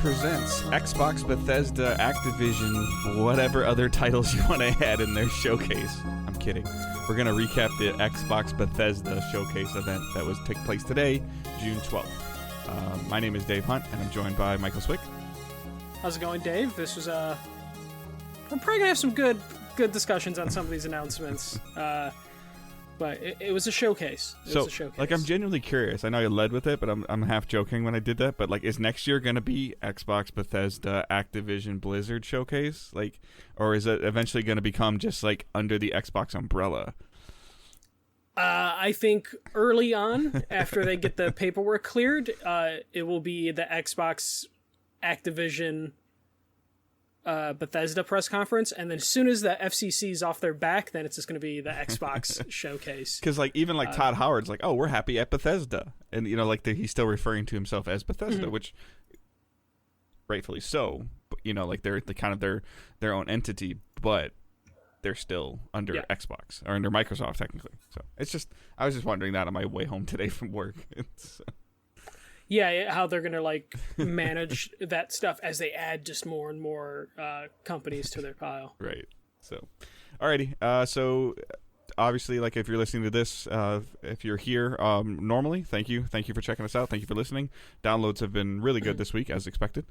presents Xbox Bethesda, Activision, whatever other titles you want to add in their showcase. I'm kidding. We're going to recap the Xbox Bethesda Showcase event that was take place today, June 12th. My name is Dave Hunt, and I'm joined by Michael Swick. How's it going, Dave? This was we're probably going to have some good discussions on some of these announcements. But it was a showcase. It was a showcase. Like, I'm genuinely curious. I know I led with it, but I'm half joking when I did that. But, like, is next year going to be Xbox, Bethesda, Activision, Blizzard Showcase? Like, or is it eventually going to become just, like, under the Xbox umbrella? I think early on, after they get the paperwork cleared, it will be the Xbox, Activision, Bethesda press conference, and then as soon as the FCC's off their back, then it's just going to be the Xbox showcase. Because like even like Todd Howard's like, oh, we're happy at Bethesda, and you know, like he's still referring to himself as Bethesda, which rightfully so. But you know, like they're the kind of their own entity, but they're still under Xbox or under Microsoft technically. So it's just I was just wondering that on my way home today from work. Yeah, how they're going to, like, manage that stuff as they add just more and more companies to their pile. Right. So, alrighty. So, obviously, like, if you're listening to this, if you're here normally, thank you. Thank you for checking us out. Thank you for listening. Downloads have been really good this week, as expected.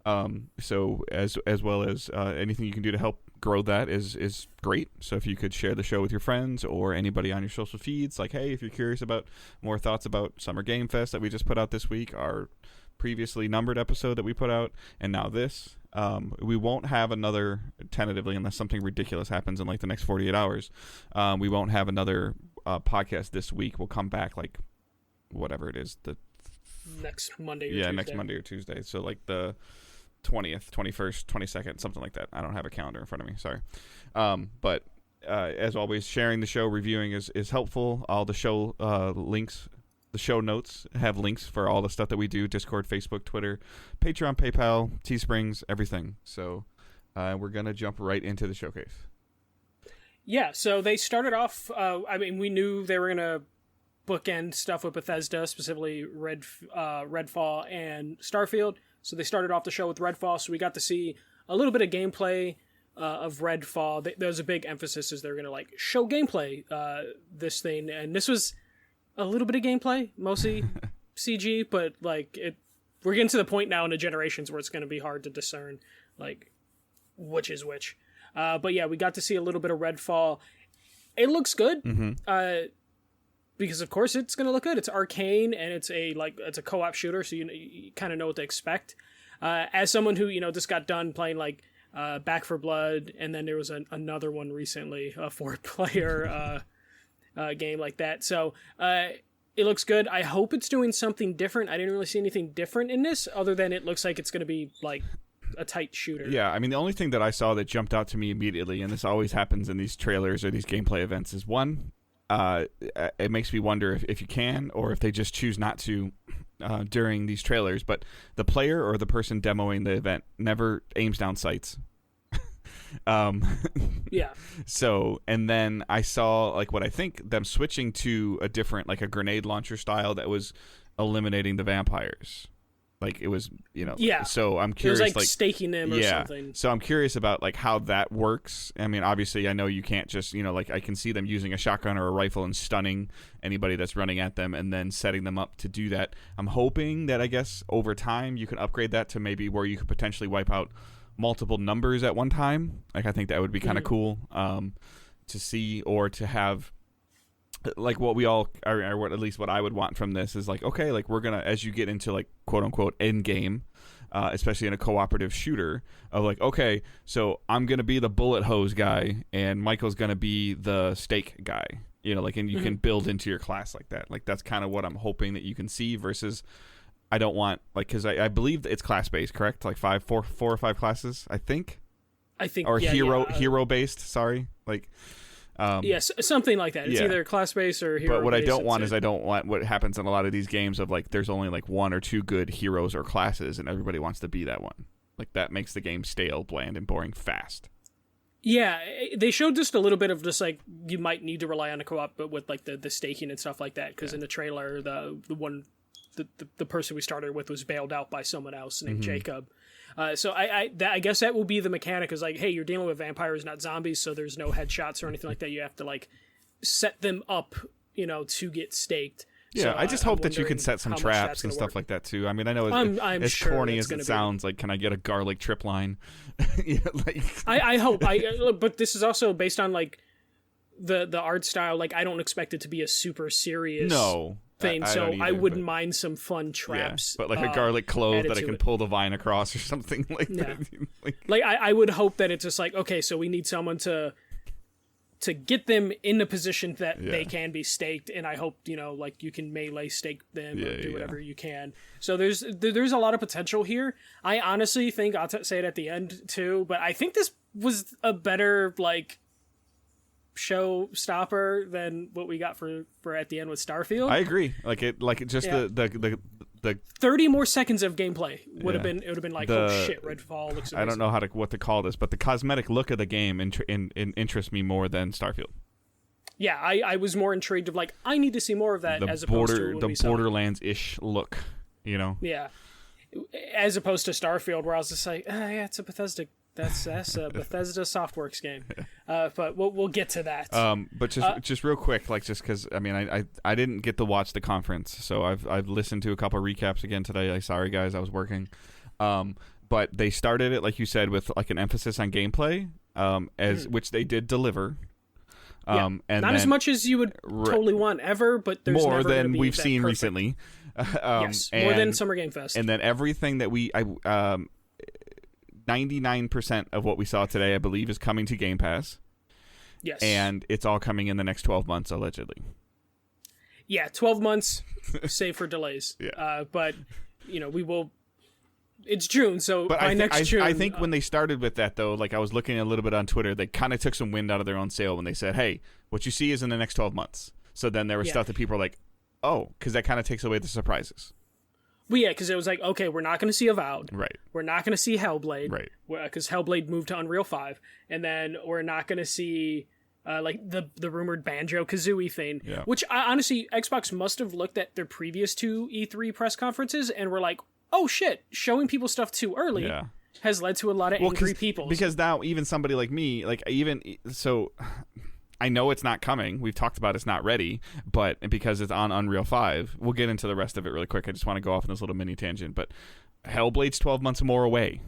So, as well as anything you can do to help grow that is great. So if you could share the show with your friends or anybody on your social feeds, like, hey, if you're curious about more thoughts about Summer Game Fest that we just put out this week, our previously numbered episode that we put out, and now this, we won't have another, tentatively, unless something ridiculous happens in like the next 48 hours, we won't have another podcast this week. We'll come back like whatever it is, the next Monday or Tuesday. Next Monday or Tuesday. So like the 20th, 21st, 22nd, something like that. I don't have a calendar in front of me, sorry. But as always, sharing the show, reviewing is helpful. All the show links, the show notes have links for all the stuff that we do: Discord, Facebook, Twitter, Patreon, PayPal, Teesprings, everything. So we're gonna jump right into the showcase. Yeah, so they started off, I mean, we knew they were gonna bookend stuff with Bethesda, specifically Redfall and Starfield. So they started off the show with Redfall, so we got to see a little bit of gameplay of Redfall. There was a big emphasis as they're going to like show gameplay this thing, and this was a little bit of gameplay, mostly CG, but like we're getting to the point now in the generations where it's going to be hard to discern like which is which. But yeah, we got to see a little bit of Redfall. It looks good. Because of course it's gonna look good. It's Arcane and it's a co-op shooter, so you kind of know what to expect. As someone who just got done playing like Back 4 Blood, and then there was another one recently, a 4-player game like that. So it looks good. I hope it's doing something different. I didn't really see anything different in this, other than it looks like it's gonna be like a tight shooter. Yeah, I mean the only thing that I saw that jumped out to me immediately, and this always happens in these trailers or these gameplay events, is one. It makes me wonder if you can, or if they just choose not to during these trailers, but the player or the person demoing the event never aims down sights. Yeah. So, and then I saw like what I think them switching to a different, like a grenade launcher style that was eliminating the vampires. Like it was, Yeah. So I'm curious, it was like staking them or something. So I'm curious about like how that works. I mean, obviously, I know you can't just, like I can see them using a shotgun or a rifle and stunning anybody that's running at them, and then setting them up to do that. I'm hoping that I guess over time you can upgrade that to maybe where you could potentially wipe out multiple numbers at one time. Like I think that would be kind of cool to see, or to have. Like what we all, or what at least what I would want from this is like, okay, like we're gonna, as you get into like quote unquote end game, especially in a cooperative shooter, of like, okay, so I'm gonna be the bullet hose guy and Michael's gonna be the stake guy, like, and you can build into your class like that. Like that's kind of what I'm hoping that you can see, versus I don't want, like, because I believe it's class based, correct? Like four or five classes, I think, or hero based. Sorry, like. Yes, something like that. It's either class-based or hero-based. But what I don't want is I don't want what happens in a lot of these games of like there's only like one or two good heroes or classes and everybody wants to be that one. Like that makes the game stale, bland, and boring fast. Yeah, they showed just a little bit of just like you might need to rely on a co-op, but with like the staking and stuff like that. Because in the trailer, the person we started with was bailed out by someone else named Jacob. So I guess that will be the mechanic, is like, hey, you're dealing with vampires, not zombies, so there's no headshots or anything like that. You have to like set them up, to get staked. Yeah, so I just hope that you can set some traps and stuff like that too. I mean, I know as sure corny as it sounds, like, can I get a garlic trip line? I hope. But this is also based on like the art style. Like, I don't expect it to be a super serious thing. I wouldn't mind some fun traps. Yeah, but like a garlic clove that I can pull the vine across or something like that. Like I would hope that it's just like, okay, so we need someone to get them in a position that they can be staked, and I hope like you can melee stake them or do whatever you can. So there's a lot of potential here. I honestly think I'll say it at the end too, but I think this was a better like showstopper than what we got for at the end with Starfield. I agree. The 30 more seconds of gameplay would have been. It would have been like, oh shit, Redfall looks amazing. I don't know what to call this, but the cosmetic look of the game interests me more than Starfield. Yeah, I was more intrigued of like, I need to see more of that, as opposed to the Borderlands-ish look, Yeah, as opposed to Starfield, where I was just like, yeah, it's a Bethesda. That's a Bethesda Softworks game. But we'll get to that. But just real quick, like, just because I mean, I didn't get to watch the conference, so I've listened to a couple of recaps again today. Like, sorry guys, I was working. But they started it, like you said, with like an emphasis on gameplay, which they did deliver. And not as much as you would totally want ever, but there's more never than we've seen perfect. Recently. Yes, more than Summer Game Fest. And then everything that 99% of what we saw today, I believe, is coming to Game Pass. Yes. And it's all coming in the next 12 months, allegedly. Yeah, 12 months, save for delays. Yeah. But, we will... It's June, so but by next June... I think when they started with that, though, like I was looking a little bit on Twitter, they kind of took some wind out of their own sail when they said, hey, what you see is in the next 12 months. So then there was stuff that people were like, oh, because that kind of takes away the surprises. Well, yeah, because it was like, okay, we're not going to see Avowed. Right. We're not going to see Hellblade. Right. Because Hellblade moved to Unreal 5. And then we're not going to see, like, the rumored Banjo-Kazooie thing. Yeah. Which, honestly, Xbox must have looked at their previous two E3 press conferences and were like, oh, shit, showing people stuff too early has led to a lot of angry people. Because now, even somebody like me, like, so... I know it's not coming. We've talked about it's not ready, but because it's on Unreal 5, we'll get into the rest of it really quick. I just want to go off on this little mini tangent, but Hellblade's 12 months more away.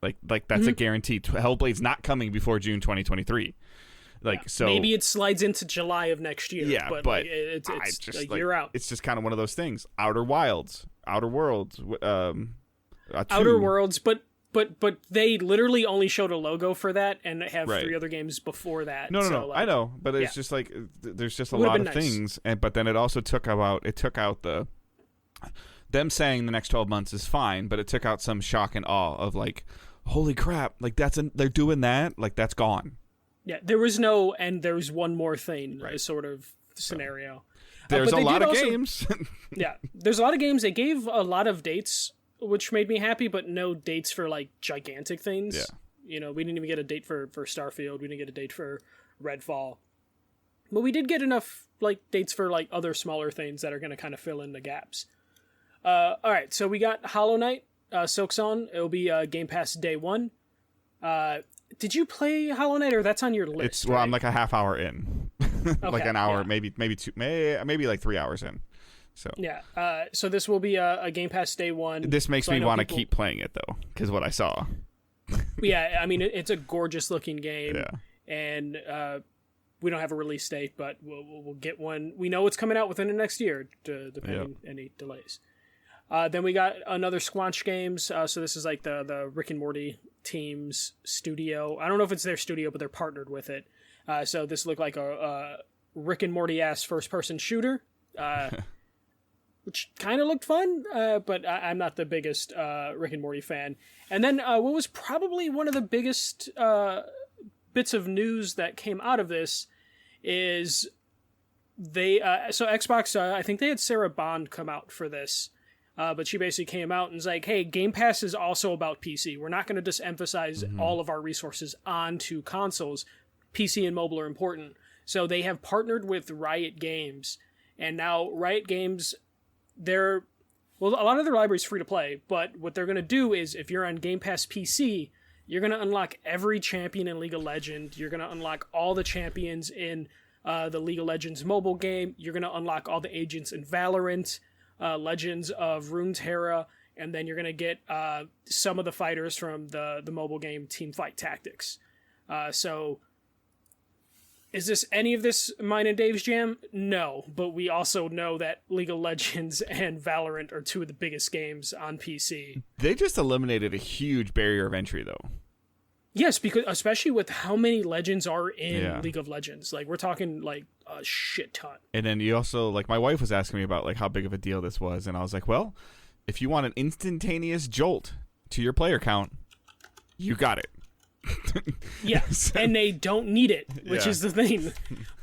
Like that's a guarantee. Hellblade's not coming before June 2023. So maybe it slides into July of next year. Yeah, but like, it's like you're out. It's just kind of one of those things. Outer Worlds, Outer Worlds, but they literally only showed a logo for that and have 3 other games before that. No. Like, I know, but it's just like there's just a lot of things, but then it also took out them saying the next 12 months is fine, but it took out some shock and awe of like, holy crap, like they're doing that, like that's gone. Yeah, there was no, and there's one more thing sort of scenario. There's a lot of games. Yeah, there's a lot of games. They gave a lot of dates, which made me happy, but no dates for like gigantic things. Yeah. We didn't even get a date for Starfield. We didn't get a date for Redfall. But we did get enough like dates for like other smaller things that are going to kind of fill in the gaps. All right, so we got Hollow Knight, Silksong. It'll be Game Pass day 1. Did you play Hollow Knight, or that's on your list? Well, I'm like a half hour in. Like an hour, maybe 2, maybe like 3 hours in. So yeah, so this will be a Game Pass day 1. This makes me want to keep playing it though, because what I saw. Yeah, I mean it's a gorgeous looking game, and we don't have a release date, but we'll get one. We know it's coming out within the next year, depending any delays. Then we got another Squanch Games. So this is like the Rick and Morty team's studio. I don't know if it's their studio, but they're partnered with it. So this looked like a Rick and Morty-ass first-person shooter. Which kind of looked fun, but I'm not the biggest Rick and Morty fan. And then what was probably one of the biggest bits of news that came out of this is so Xbox, I think they had Sarah Bond come out for this, but she basically came out and was like, hey, Game Pass is also about PC. We're not going to just emphasize all of our resources onto consoles. PC and mobile are important. So they have partnered with Riot Games, and now Riot Games... Well, a lot of their library is free to play, but what they're going to do is if you're on Game Pass PC, you're going to unlock every champion in League of Legends. You're going to unlock all the champions in the League of Legends mobile game. You're going to unlock all the agents in Valorant, Legends of Runeterra, and then you're going to get some of the fighters from the mobile game Teamfight Tactics. So is this any of this mine and Dave's jam? No, but we also know that League of Legends and Valorant are two of the biggest games on PC. They just eliminated a huge barrier of entry, though. Yes, because especially with how many legends are in League of Legends. Like, we're talking, like, a shit ton. And then you also, like, my wife was asking me about, like, how big of a deal this was, and I was like, well, if you want an instantaneous jolt to your player count, you got it. Yes, and they don't need it, which is the thing.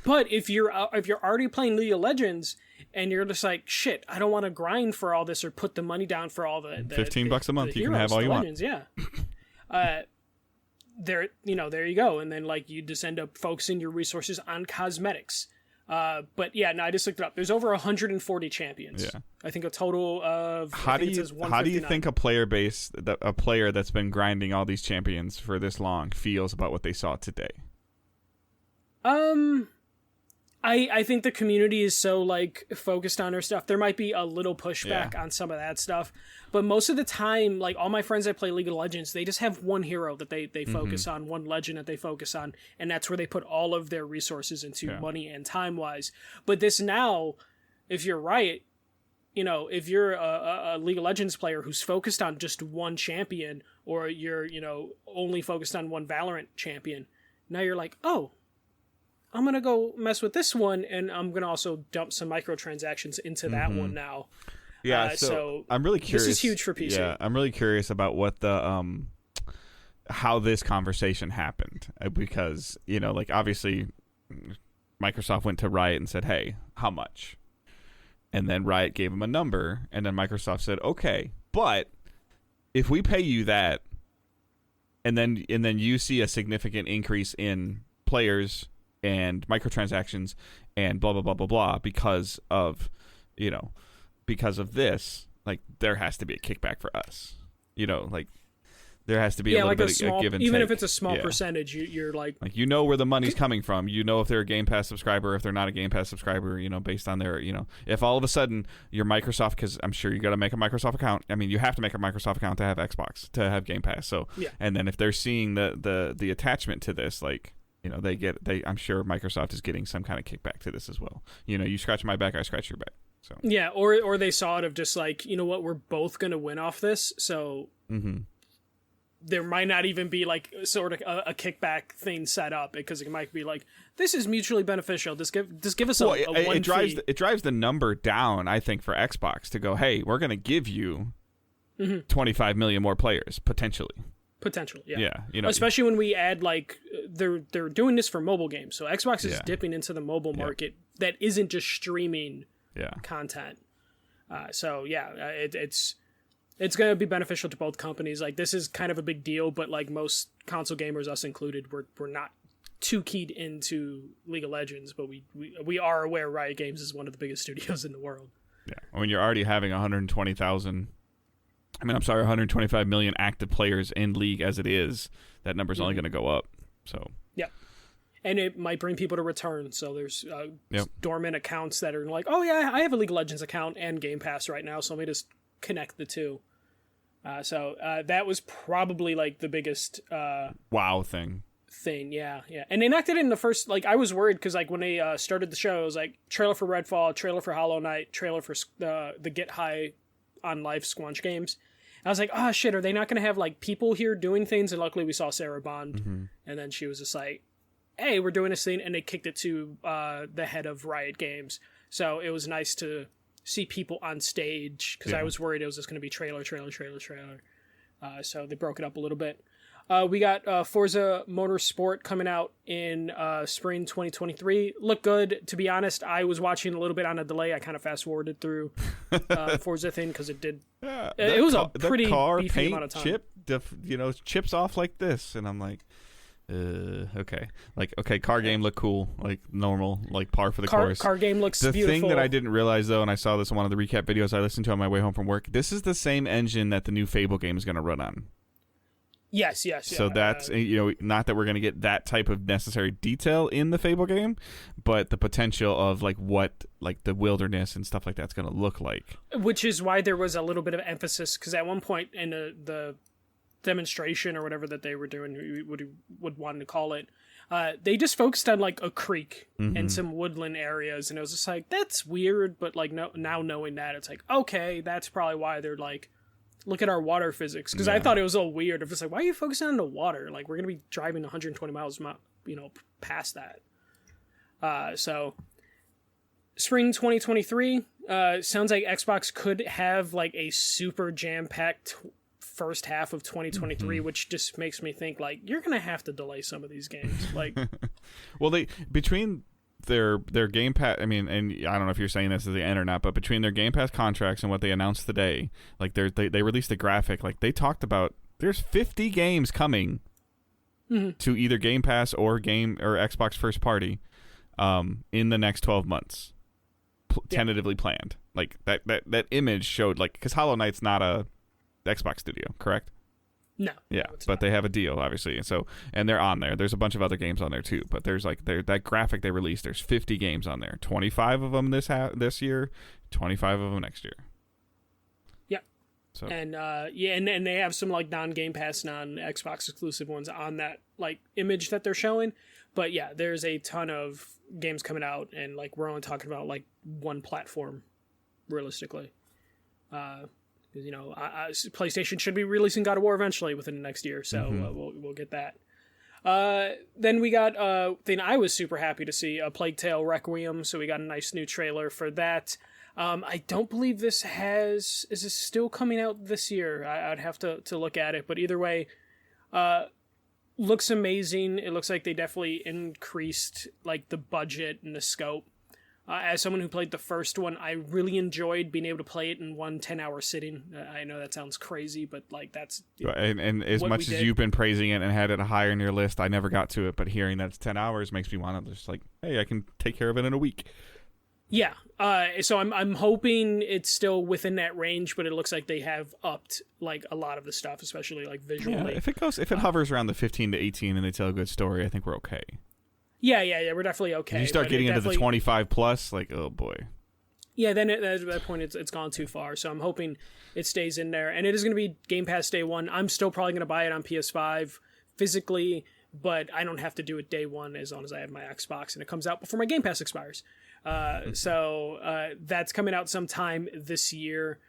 But if you're already playing League of Legends and you're just like, shit, I don't want to grind for all this or put the money down for all the $15 a month, you heroes, can have all you legends, want. There you go, and then like you just end up focusing your resources on cosmetics. But yeah, no, I just looked it up. There's over 140 champions. Yeah, I think a total of. How do you think a player that's been grinding all these champions for this long feels about what they saw today? I think the community is so like focused on their stuff. There might be a little pushback on some of that stuff, but most of the time, like all my friends that play League of Legends, they just have one hero that they focus on, one legend that they focus on, and that's where they put all of their resources into, money and time wise. But this now, if you're Riot, if you're a League of Legends player who's focused on just one champion, or you're only focused on one Valorant champion, now you're like, oh, I'm going to go mess with this one, and I'm going to also dump some microtransactions into that one now. Yeah, so I'm really curious. This is huge for PC. Yeah, I'm really curious about what the how this conversation happened, because, like obviously Microsoft went to Riot and said, "Hey, how much?" And then Riot gave them a number, and then Microsoft said, "Okay, but if we pay you that, and then you see a significant increase in players and microtransactions and blah blah blah blah blah because of this, like there has to be a kickback for us, like there has to be a little bit of a give and even take. If it's a small percentage, you're like where the money's coming from, if they're a Game Pass subscriber, if they're not a Game Pass subscriber, based on their, if all of a sudden your Microsoft, because I'm sure you got to make a Microsoft account. I mean, you have to make a Microsoft account to have Xbox, to have Game Pass. So and then if they're seeing the attachment to this, like, I'm sure Microsoft is getting some kind of kickback to this as well. You scratch my back, I scratch your back. So yeah, or they saw it of just like, what, we're both going to win off this. So there might not even be like sort of a kickback thing set up, because it might be like, this is mutually beneficial. Just give us a one fee. It drives the number down, I think, for Xbox to go, hey, we're going to give you 25 million more players potentially. Potential, yeah. Especially when we add, like, they're doing this for mobole games, so Xbox is dipping into the mobile market that isn't just streaming content. It's going to be beneficial to both companies. Like, this is kind of a big deal, but like most console gamers, us included, we're not too keyed into League of Legends, but we are aware Riot Games is one of the biggest studios in the world. Yeah, when you're already having 125 million active players in League as it is, that number's only going to go up. So yeah, and it might bring people to return. So there's dormant accounts that are like, oh yeah, I have a League of Legends account and Game Pass right now, so let me just connect the two. So that was probably like the biggest wow thing. Yeah. And they knocked it in the first, like, I was worried because like when they started the show, it was like trailer for Redfall, trailer for Hollow Knight, trailer for the Get High on Life Squanch games. I was like, oh shit, are they not going to have like people here doing things? And luckily we saw Sarah Bond, and then she was just like, hey, we're doing this thing, and they kicked it to the head of Riot Games. So it was nice to see people on stage, because I was worried it was just going to be trailer. So they broke it up a little bit. We got Forza Motorsport coming out in spring 2023. Look good. To be honest, I was watching a little bit on a delay. I kind of fast forwarded through the Forza thing because it did. Yeah, it was a pretty beefy amount of time. Chip, chips off like this, and I'm like, Okay. Like, okay, car game look cool, like normal, like par for the course. Car game looks the beautiful. The thing that I didn't realize, though, and I saw this in one of the recap videos I listened to on my way home from work, this is the same engine that the new Fable game is going to run on. Yes. So that's, not that we're going to get that type of necessary detail in the Fable game, but the potential of, like, what, like, the wilderness and stuff like that's going to look like. Which is why there was a little bit of emphasis, because at one point in the demonstration or whatever that they were doing, would want to call it, they just focused on like a creek and some woodland areas, and it was just like, that's weird, but like now knowing that, it's like, okay, that's probably why they're like, look at our water physics, because I thought it was a little weird if it's like, why are you focusing on the water? Like, we're gonna be driving 120 miles past that. So spring 2023 sounds like Xbox could have like a super jam-packed first half of 2023, which just makes me think like, you're gonna have to delay some of these games. Like, well, they between their Game Pass, I mean, and I don't know if you're saying this at the end or not, but between their Game Pass contracts and what they announced today, like they released a graphic, like they talked about there's 50 games coming to either Game Pass or Xbox first party in the next 12 months, tentatively planned. Like that image showed, like, because Hollow Knight's not a Xbox studio, correct? No. Yeah, no, but not. They have a deal, obviously, and they're on there. There's a bunch of other games on there too, but there's like that graphic they released. There's 50 games on there. 25 of them this year, 25 of them next year. Yeah. So and and they have some like non-Game Pass, non-Xbox exclusive ones on that like image that they're showing. But yeah, there's a ton of games coming out, and like we're only talking about like one platform, realistically. PlayStation should be releasing God of War eventually within the next year, so we'll get that. Then we got thing I was super happy to see, a Plague Tale Requiem, so we got a nice new trailer for that. I don't believe is this still coming out this year? I'd have to look at it, but either way, looks amazing. It looks like they definitely increased like the budget and the scope. As someone who played the first one, I really enjoyed being able to play it in one 10-hour sitting. I know that sounds crazy, but like that's... And as much as you've been praising it and had it higher in your list, I never got to it, but hearing that it's 10 hours makes me want to just like, hey, I can take care of it in a week. Yeah, so I'm hoping it's still within that range, but it looks like they have upped like a lot of the stuff, especially like visually. Yeah, if it hovers around the 15 to 18 and they tell a good story, I think we're okay. Yeah, we're definitely okay. If you start getting into the 25 plus, like, oh boy. Yeah, then at that point it's gone too far. So I'm hoping it stays in there, and it is going to be Game Pass day one. I'm still probably going to buy it on PS5 physically, but I don't have to do it day one as long as I have my Xbox and it comes out before my Game Pass expires. So that's coming out sometime this year.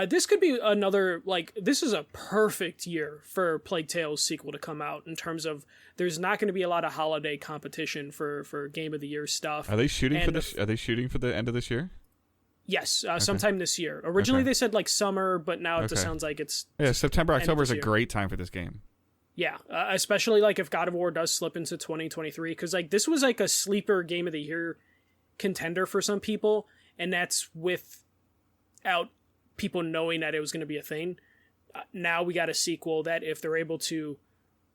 This could be another, like, this is a perfect year for Plague Tale's sequel to come out in terms of there's not going to be a lot of holiday competition for Game of the Year stuff. Are they shooting Are they shooting for the end of this year? Yes, sometime this year. Originally they said like summer, but now it just sounds like it's... Yeah, September, October is a great time for this game. Yeah, especially like if God of War does slip into 2023, because like this was like a sleeper Game of the Year contender for some people, and that's without people knowing that it was going to be a thing. Now we got a sequel that if they're able to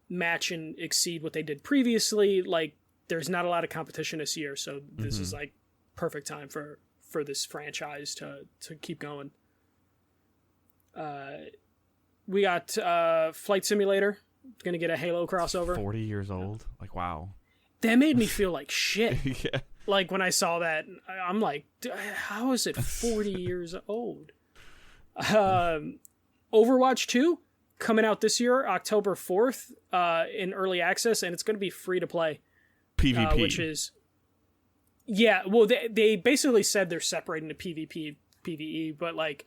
match and exceed what they did previously, like there's not a lot of competition this year, so this is like perfect time for this franchise to keep going. We got Flight Simulator, gonna get a Halo crossover. 40 years old, like wow. That made me feel like shit. Yeah. Like when I saw that, I'm like, how is it 40 years old? Overwatch 2 coming out this year, October 4th, in early access, and it's going to be free to play. PvP, which is, yeah. Well, they basically said they're separating the PvP, PvE, but like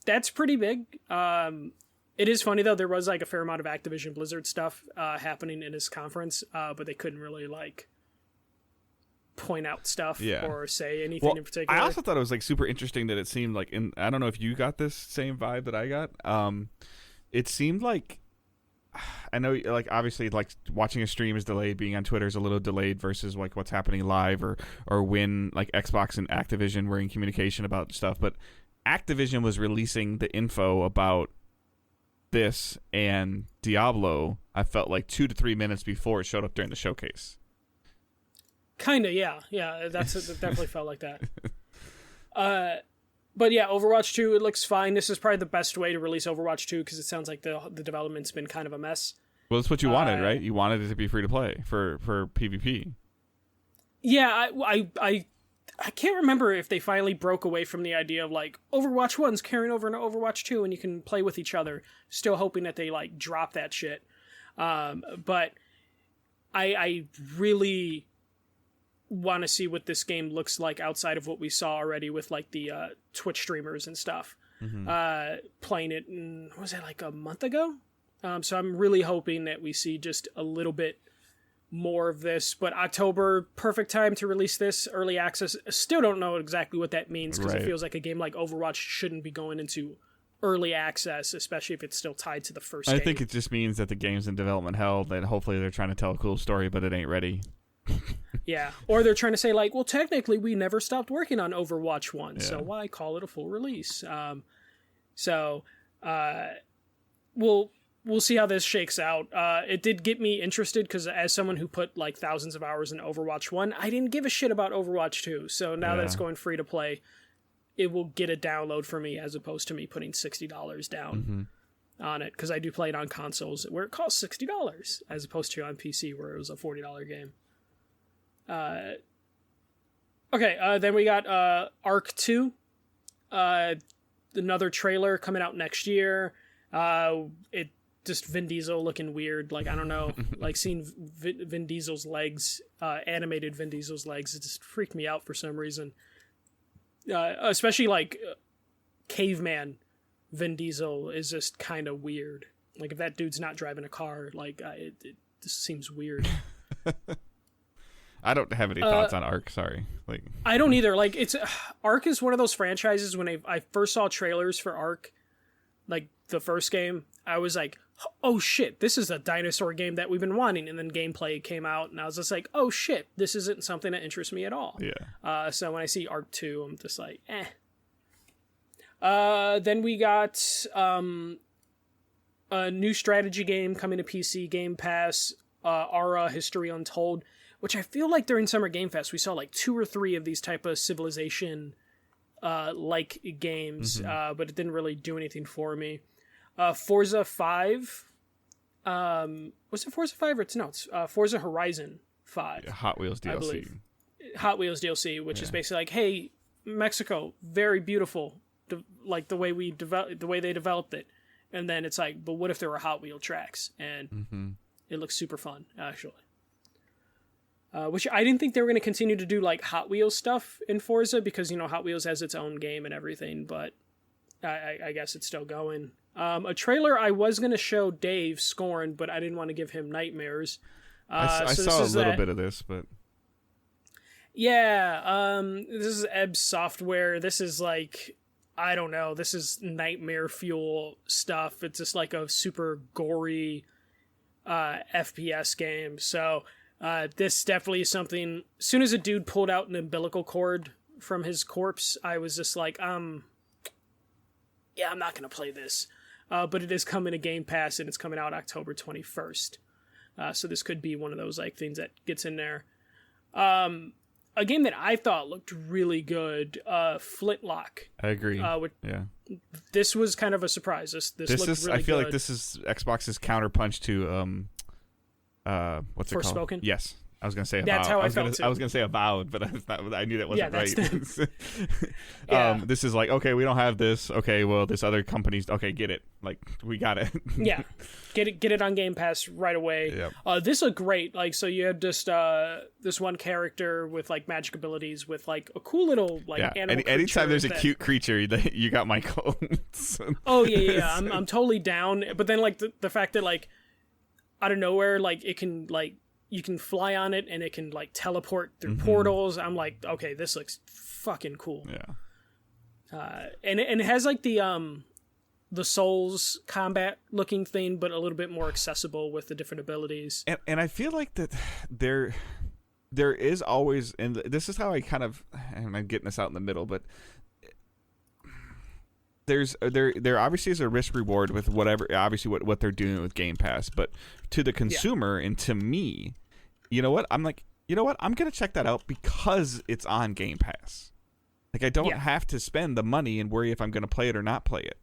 that's pretty big. It is funny though. There was like a fair amount of Activision Blizzard stuff happening in this conference, but they couldn't really like point out stuff or say anything in particular. I also thought it was like super interesting that it seemed like, I don't know if you got this same vibe that I got. It seemed like, I know like obviously like watching a stream is delayed, being on Twitter is a little delayed versus like what's happening live or when like Xbox and Activision were in communication about stuff, but Activision was releasing the info about this and Diablo, I felt like 2 to 3 minutes before it showed up during the showcase. Kinda, yeah. It definitely felt like that. But yeah, Overwatch 2, it looks fine. This is probably the best way to release Overwatch 2 because it sounds like the development's been kind of a mess. Well, that's what you wanted, right? You wanted it to be free to play for PvP. Yeah, I can't remember if they finally broke away from the idea of like Overwatch 1's carrying over into Overwatch 2 and you can play with each other. Still hoping that they like drop that shit. But I really want to see what this game looks like outside of what we saw already with like the Twitch streamers and stuff. Playing it was it like a month ago? So I'm really hoping that we see just a little bit more of this, but October, perfect time to release this early access. Still don't know exactly what that means because It feels like a game like Overwatch shouldn't be going into early access, especially if it's still tied to the first game. I think it just means that the game's in development hell, that hopefully they're trying to tell a cool story, but it ain't ready. Yeah, or they're trying to say like, well, technically we never stopped working on Overwatch 1, so why call it a full release? We'll see how this shakes out. It did get me interested because as someone who put like thousands of hours in Overwatch 1, I didn't give a shit about Overwatch 2. So now that it's going free to play, it will get a download for me as opposed to me putting $60 down on it because I do play it on consoles where it costs $60 as opposed to on PC where it was a $40 game. Then we got Arc 2. Another trailer coming out next year. It just Vin Diesel looking weird. Like, I don't know, like seeing Vin Diesel's legs, animated Vin Diesel's legs, it just freaked me out for some reason. Especially like caveman Vin Diesel is just kind of weird. Like if that dude's not driving a car, like it just seems weird. I don't have any thoughts on Ark. Sorry, like I don't either. Like it's Ark is one of those franchises. When I first saw trailers for Ark, like the first game, I was like, oh shit, this is a dinosaur game that we've been wanting. And then gameplay came out, and I was just like, oh shit, this isn't something that interests me at all. Yeah. So when I see Ark 2, I'm just like, eh. Then we got a new strategy game coming to PC, Game Pass, Aura History Untold, which I feel like during Summer Game Fest we saw like 2 or 3 of these type of Civilization like games, but it didn't really do anything for me. Forza 5. Was it Forza 5 or it's Forza Horizon 5. Hot Wheels DLC. I believe. Hot Wheels DLC, which is basically like, hey, Mexico, very beautiful, like the way they developed it. And then it's like, but what if there were Hot Wheel tracks? And it looks super fun, actually. Which I didn't think they were going to continue to do like Hot Wheels stuff in Forza because, you know, Hot Wheels has its own game and everything, but I guess it's still going. A trailer I was going to show Dave Scorn, but I didn't want to give him nightmares. I saw a little bit of this, but... Yeah, this is Ebb Software. This is like, I don't know, this is nightmare fuel stuff. It's just like a super gory FPS game. So this definitely is something, as soon as a dude pulled out an umbilical cord from his corpse, I was just like, yeah, I'm not going to play this. But it is coming to Game Pass, and it's coming out October 21st. So this could be one of those like things that gets in there. A game that I thought looked really good, Flintlock. I agree. Yeah. This was kind of a surprise. This looked is, really I feel good. like this is Xbox's counterpunch to what's it called? Forspoken? Yes. I was gonna say That's Avowed. how I felt too. I was gonna say Avowed, but I knew that wasn't right. Yeah. This is like, okay, we don't have this. Okay, well, this other company's okay. Get it? Like, we got it. Yeah, get it on Game Pass right away. Yep. This looked great. Like, so you had just this one character with like magic abilities with like a cool little like animal. Anytime there's a cute creature, you got Michael. Oh yeah. I'm totally down. But then like the fact that like out of nowhere, like it can like. You can fly on it, and it can like teleport through portals. I'm like, okay, this looks fucking cool. Yeah. And it has like the Souls combat looking thing, but a little bit more accessible with the different abilities. And I feel like that there is always, and this is how I kind of, and I'm getting this out in the middle, but there obviously is a risk reward with whatever, obviously what they're doing with Game Pass, but to the consumer and to me, you know what? I'm like, you know what? I'm going to check that out because it's on Game Pass. Like, I don't have to spend the money and worry if I'm going to play it or not play it.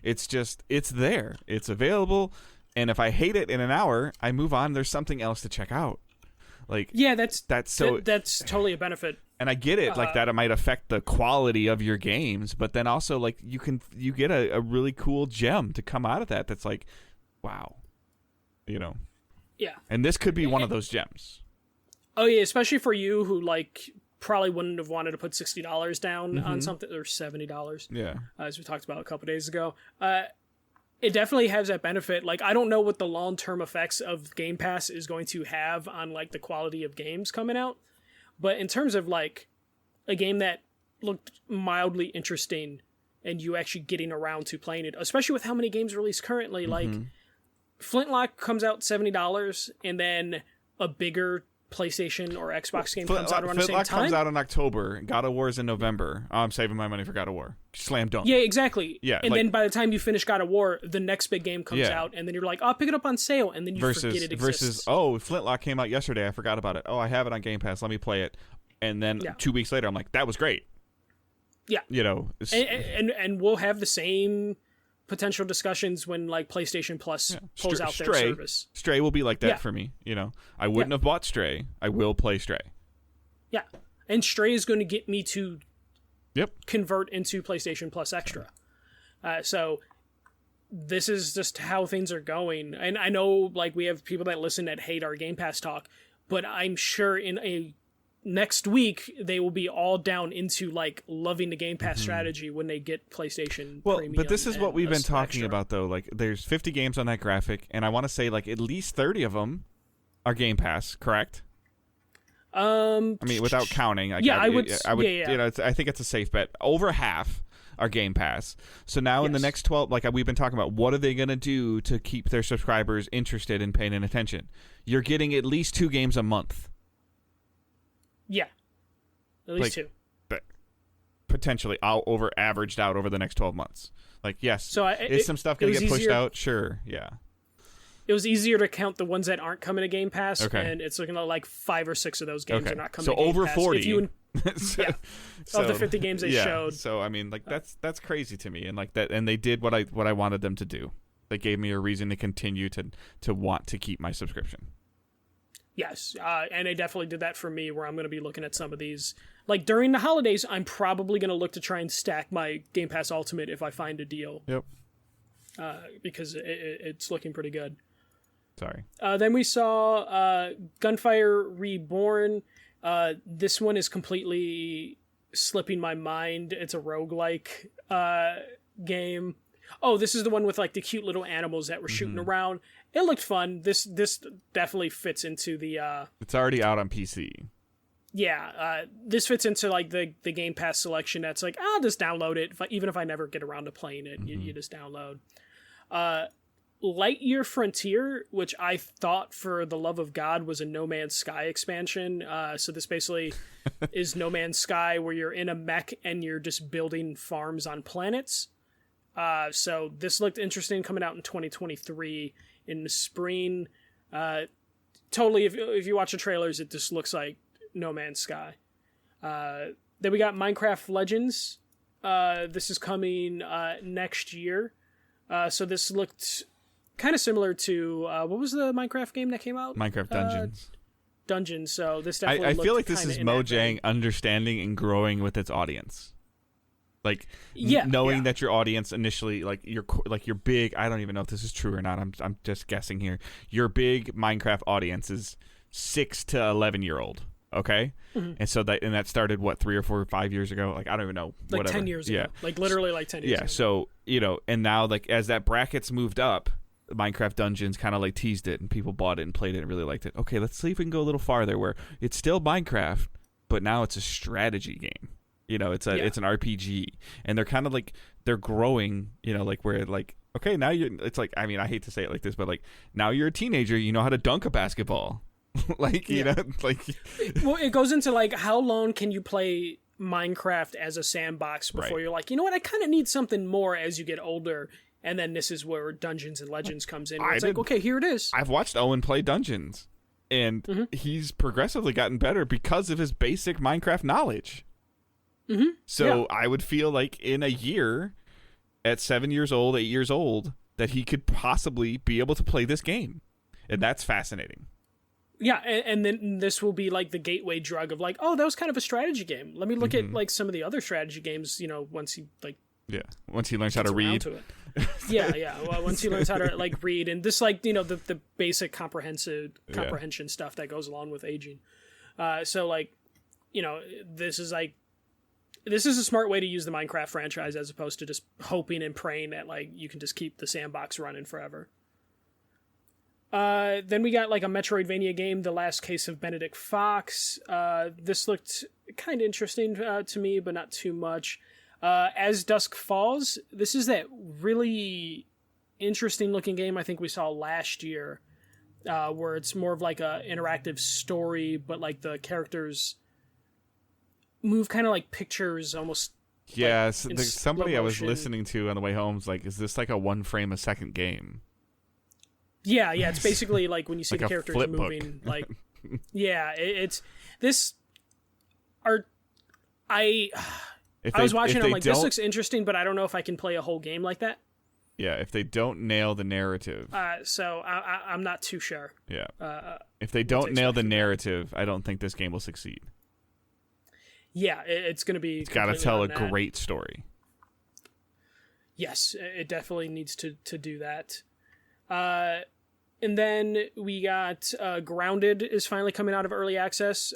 It's just, it's there. It's available. And if I hate it in an hour, I move on. There's something else to check out. Like, yeah, that's totally a benefit. And I get it, like that it might affect the quality of your games, but then also like you get a really cool gem to come out of that. That's like, wow, you know. Yeah. And this could be one of those gems. Oh yeah, especially for you who like probably wouldn't have wanted to put $60 down on something, or $70. Yeah. As we talked about a couple days ago. It definitely has that benefit. Like, I don't know what the long-term effects of Game Pass is going to have on like the quality of games coming out. But in terms of like a game that looked mildly interesting and you actually getting around to playing it, especially with how many games released currently, like Flintlock comes out $70 and then a bigger PlayStation or Xbox game comes out around the same time. Flintlock comes out in October. God of War is in November. I'm saving my money for God of War. Slam dunk. Yeah, exactly. Yeah, and then by the time you finish God of War, the next big game comes out, and then you're like, oh, I'll pick it up on sale, and then you forget it exists. Versus, oh, Flintlock came out yesterday. I forgot about it. Oh, I have it on Game Pass. Let me play it. And then 2 weeks later, I'm like, that was great. Yeah. You know. And we'll have the same potential discussions when like PlayStation Plus pulls out their service. Stray will be like that for me. You know, I wouldn't have bought Stray. I will play Stray. Yeah, and Stray is going to get me to convert into PlayStation Plus Extra. So this is just how things are going. And I know like we have people that listen that hate our Game Pass talk, but I'm sure in a next week they will be all down into like loving the Game Pass strategy when they get PlayStation Premium. But this is what we've been talking extra. about though. Like there's 50 games on that graphic, and I want to say like at least 30 of them are Game Pass, correct? I mean, without counting, I would. You know, I think it's a safe bet. Over half are Game Pass. So now in the next 12, like we've been talking about, what are they going to do to keep their subscribers interested in paying attention? You're getting at least 2 games a month. Yeah, at least 2. But potentially averaged out over the next 12 months. Like, yes, so is some stuff going to get pushed out? Sure, yeah. It was easier to count the ones that aren't coming to Game Pass, and it's looking like 5 or 6 of those games are not coming to Game Pass. So over 40. Of the 50 games they showed. So I mean, like that's crazy to me, and like that, and they did what I wanted them to do. They gave me a reason to continue to want to keep my subscription. Yes, and they definitely did that for me, where I'm going to be looking at some of these. Like during the holidays, I'm probably going to look to try and stack my Game Pass Ultimate if I find a deal. Yep. Because it's looking pretty good. Sorry. Then we saw Gunfire Reborn. This one is completely slipping my mind. It's a roguelike game. Oh, this is the one with like the cute little animals that were shooting around. It looked fun. This definitely fits into the... It's already out on PC. Yeah, this fits into like the Game Pass selection that's like, I'll just download it. Even if I never get around to playing it, you just download. Lightyear Frontier, which I thought for the love of God was a No Man's Sky expansion. So this basically is No Man's Sky, where you're in a mech and you're just building farms on planets. So this looked interesting, coming out in 2023 in the spring. Totally, if you watch the trailers, it just looks like No Man's Sky. Then we got Minecraft Legends. This is coming next year. So this looked kind of similar to what was the Minecraft game that came out? Minecraft Dungeons. Dungeons. So this definitely. I feel like this is Mojang understanding and growing with its audience. Like knowing that your audience initially, like your big. I don't even know if this is true or not. I'm just guessing here. Your big Minecraft audience is 6 to 11-year-old. Okay, and so that started what 3 or 4 or 5 years ago. Like I don't even know. Like whatever. 10 years ago. Like literally like 10 years ago. Yeah. So and now like as that brackets moved up, Minecraft Dungeons kind of like teased it, and people bought it and played it and really liked it. Okay, let's see if we can go a little farther where it's still Minecraft, but now it's a strategy game. It's an RPG, and they're kind of like they're growing. Like where like okay now it's like I mean I hate to say it like this, but like now you're a teenager, you know how to dunk a basketball. Like well, it goes into like how long can you play Minecraft as a sandbox before Right. you're like, you know what, I kind of need something more as you get older. And then this is where Dungeons and Legends comes in. Where it's like, okay, here it is. I've watched Owen play Dungeons, and he's progressively gotten better because of his basic Minecraft knowledge. Mm-hmm. So I would feel like in a year, at 7 years old, 8 years old, that he could possibly be able to play this game. And that's fascinating. Yeah, and then this will be like the gateway drug of like, oh, that was kind of a strategy game. Let me look at like some of the other strategy games, once he like once he learns how to read. To it. yeah. Well, once he learns how to like read and this like, the basic comprehension stuff that goes along with aging. So like, this is a smart way to use the Minecraft franchise as opposed to just hoping and praying that like you can just keep the sandbox running forever. Then we got like a Metroidvania game, The Last Case of Benedict Fox. This looked kind of interesting to me, but not too much. As Dusk Falls, this is that really interesting looking game I think we saw last year, where it's more of like a interactive story, but like the characters move kind of like pictures almost. Yeah, like somebody I was listening to on the way home was like, is this like a 1 frame a second game? Yeah, it's basically like when you see like the characters moving, like, yeah, it's this art. I was watching, I'm like, this looks interesting, but I don't know if I can play a whole game like that. Yeah, if they don't nail the narrative. So I'm not too sure. Yeah. If they don't nail the narrative, I don't think this game will succeed. Yeah, it's going to be. It's got to tell a great story. Yes, it definitely needs to do that. And then we got Grounded is finally coming out of early access,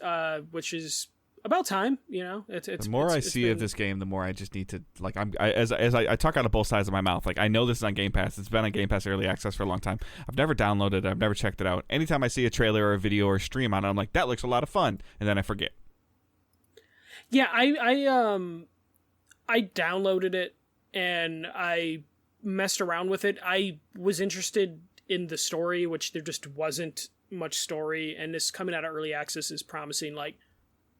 which is about time. The more I see of this game, the more I just need to like. I talk out of both sides of my mouth. Like I know this is on Game Pass. It's been on Game Pass early access for a long time. I've never downloaded it. I've never checked it out. Anytime I see a trailer or a video or a stream on it, I'm like, that looks a lot of fun, and then I forget. Yeah, I downloaded it and I messed around with it. I was interested in the story, which there just wasn't much story, and this coming out of early access is promising like,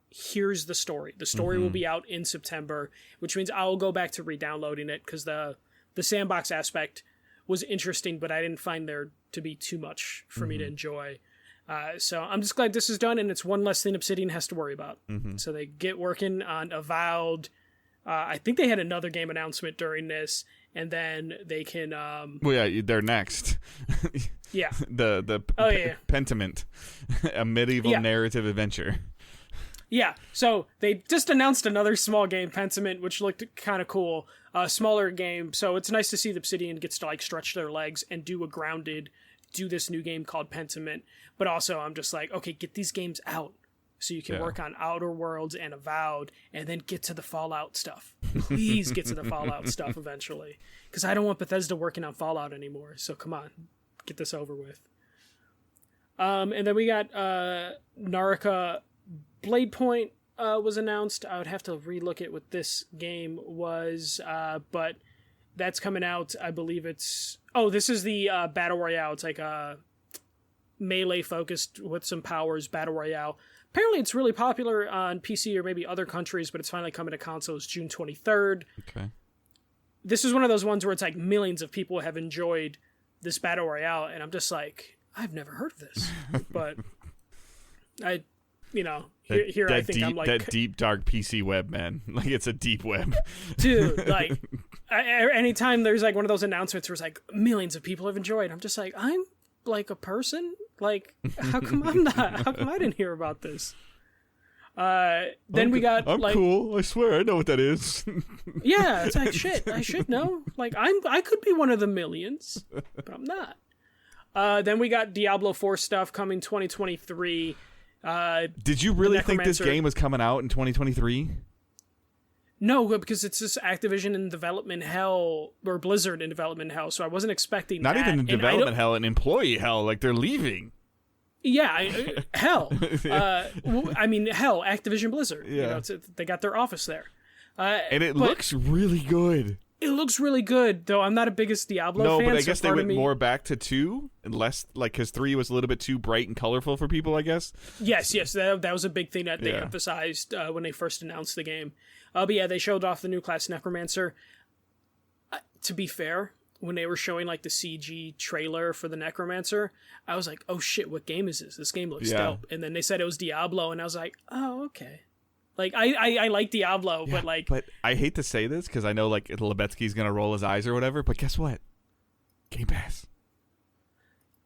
here's the story. The story will be out in September, which means I'll go back to re-downloading it because the sandbox aspect was interesting, but I didn't find there to be too much for me to enjoy. So I'm just glad this is done, and it's one less thing Obsidian has to worry about. So they get working on Avowed. I think they had another game announcement during this, and then they can. Well, yeah, they're next. Yeah. Pentiment, a medieval narrative adventure. Yeah, so they just announced another small game, Pentiment, which looked kind of cool. A smaller game, so it's nice to see the Obsidian gets to like stretch their legs and do this new game called Pentiment. But also, I'm just like, okay, get these games out so you can work on Outer Worlds and Avowed, and then get to the Fallout stuff. Please get to the Fallout stuff eventually, because I don't want Bethesda working on Fallout anymore. So come on, get this over with. And then we got Naraka Blade Point was announced. I would have to relook at what this game was, but that's coming out. I believe it's... Oh, this is the Battle Royale. It's like a melee-focused with some powers Battle Royale. Apparently it's really popular on PC or maybe other countries, but it's finally coming to consoles June 23rd. Okay. This is one of those ones where it's like millions of people have enjoyed this Battle Royale, and I'm just like, I've never heard of this. But I think I'm like... That deep, dark PC web, man. Like, it's a deep web. Dude, like, anytime there's like one of those announcements where it's like millions of people have enjoyed, I'm just like, I'm like a person? Like, how come I didn't hear about this? Then we got I'm like... cool. I swear, I know what that is. Yeah, it's like, shit, I should know. Like, I could be one of the millions, but I'm not. Then we got Diablo 4 stuff coming 2023. Did you really think this game was coming out in 2023? No, because it's just Activision in development hell, or Blizzard in development hell, so I wasn't expecting Not that. even in development hell, in employee hell, like they're leaving. Yeah, hell. I mean, hell, Activision Blizzard. Yeah. They got their office there. And it looks really good. It looks really good, though. I'm not a biggest Diablo fan. No, but I so guess they part of went me... more back to 2 and less, like, because 3 was a little bit too bright and colorful for people, I guess. Yes, that was a big thing that they emphasized when they first announced the game. But yeah, they showed off the new class Necromancer. To be fair, when they were showing like the CG trailer for the Necromancer, I was like, oh shit, what game is this? This game looks dope. And then they said it was Diablo, and I was like, oh, okay. Like, I like Diablo, but like... But I hate to say this, because I know, like, Lebetsky's going to roll his eyes or whatever, but guess what? Game Pass.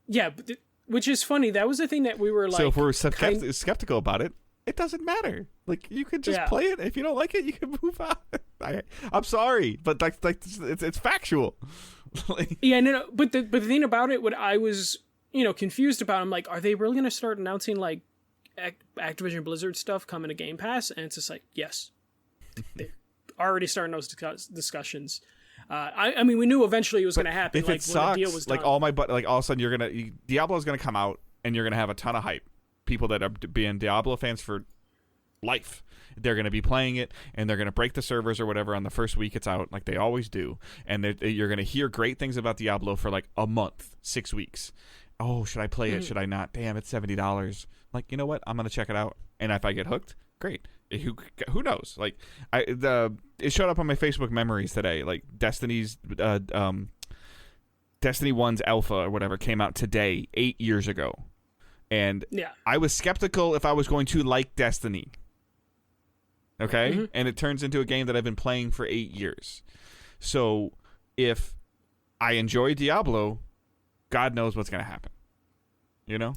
Yeah, but which is funny. That was the thing that we were like... So if we're skeptical about it, it doesn't matter. Like, you could just play it. If you don't like it, you can move on. I'm sorry, but like it's factual. Yeah, no, but the thing about it, what I was, confused about, I'm like, are they really going to start announcing, like, Activision Blizzard stuff coming to Game Pass? And it's just like, yes. They're already starting those discussions. I mean, we knew eventually it was going to happen. If like, it sucks, when the deal was done. like all of a sudden Diablo's going to come out and you're going to have a ton of hype. People that are being Diablo fans for life. They're going to be playing it, and they're going to break the servers or whatever on the first week it's out, like they always do. And you're going to hear great things about Diablo for like a month, 6 weeks. Oh, should I play it? Should I not? Damn, it's $70. Like, you know what? I'm going to check it out. And if I get hooked, great. Who knows? Like, it showed up on my Facebook memories today. Like, Destiny 1's alpha or whatever came out today, 8 years ago. And I was skeptical if I was going to like Destiny. Okay? Mm-hmm. And it turns into a game that I've been playing for 8 years. So if I enjoy Diablo, God knows what's going to happen. You know?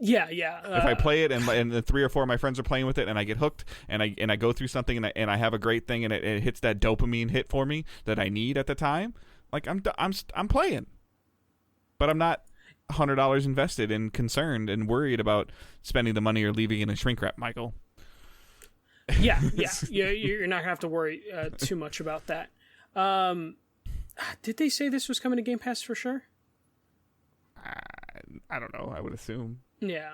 Yeah. If I play it and the 3 or 4 of my friends are playing with it and I get hooked and I go through something and I have a great thing and it hits that dopamine hit for me that I need at the time, like I'm playing. But I'm not $100 invested and concerned and worried about spending the money or leaving it in a shrink wrap, Michael. Yeah. You're not gonna have to worry too much about that. Did they say this was coming to Game Pass for sure? I don't know. I would assume. Yeah.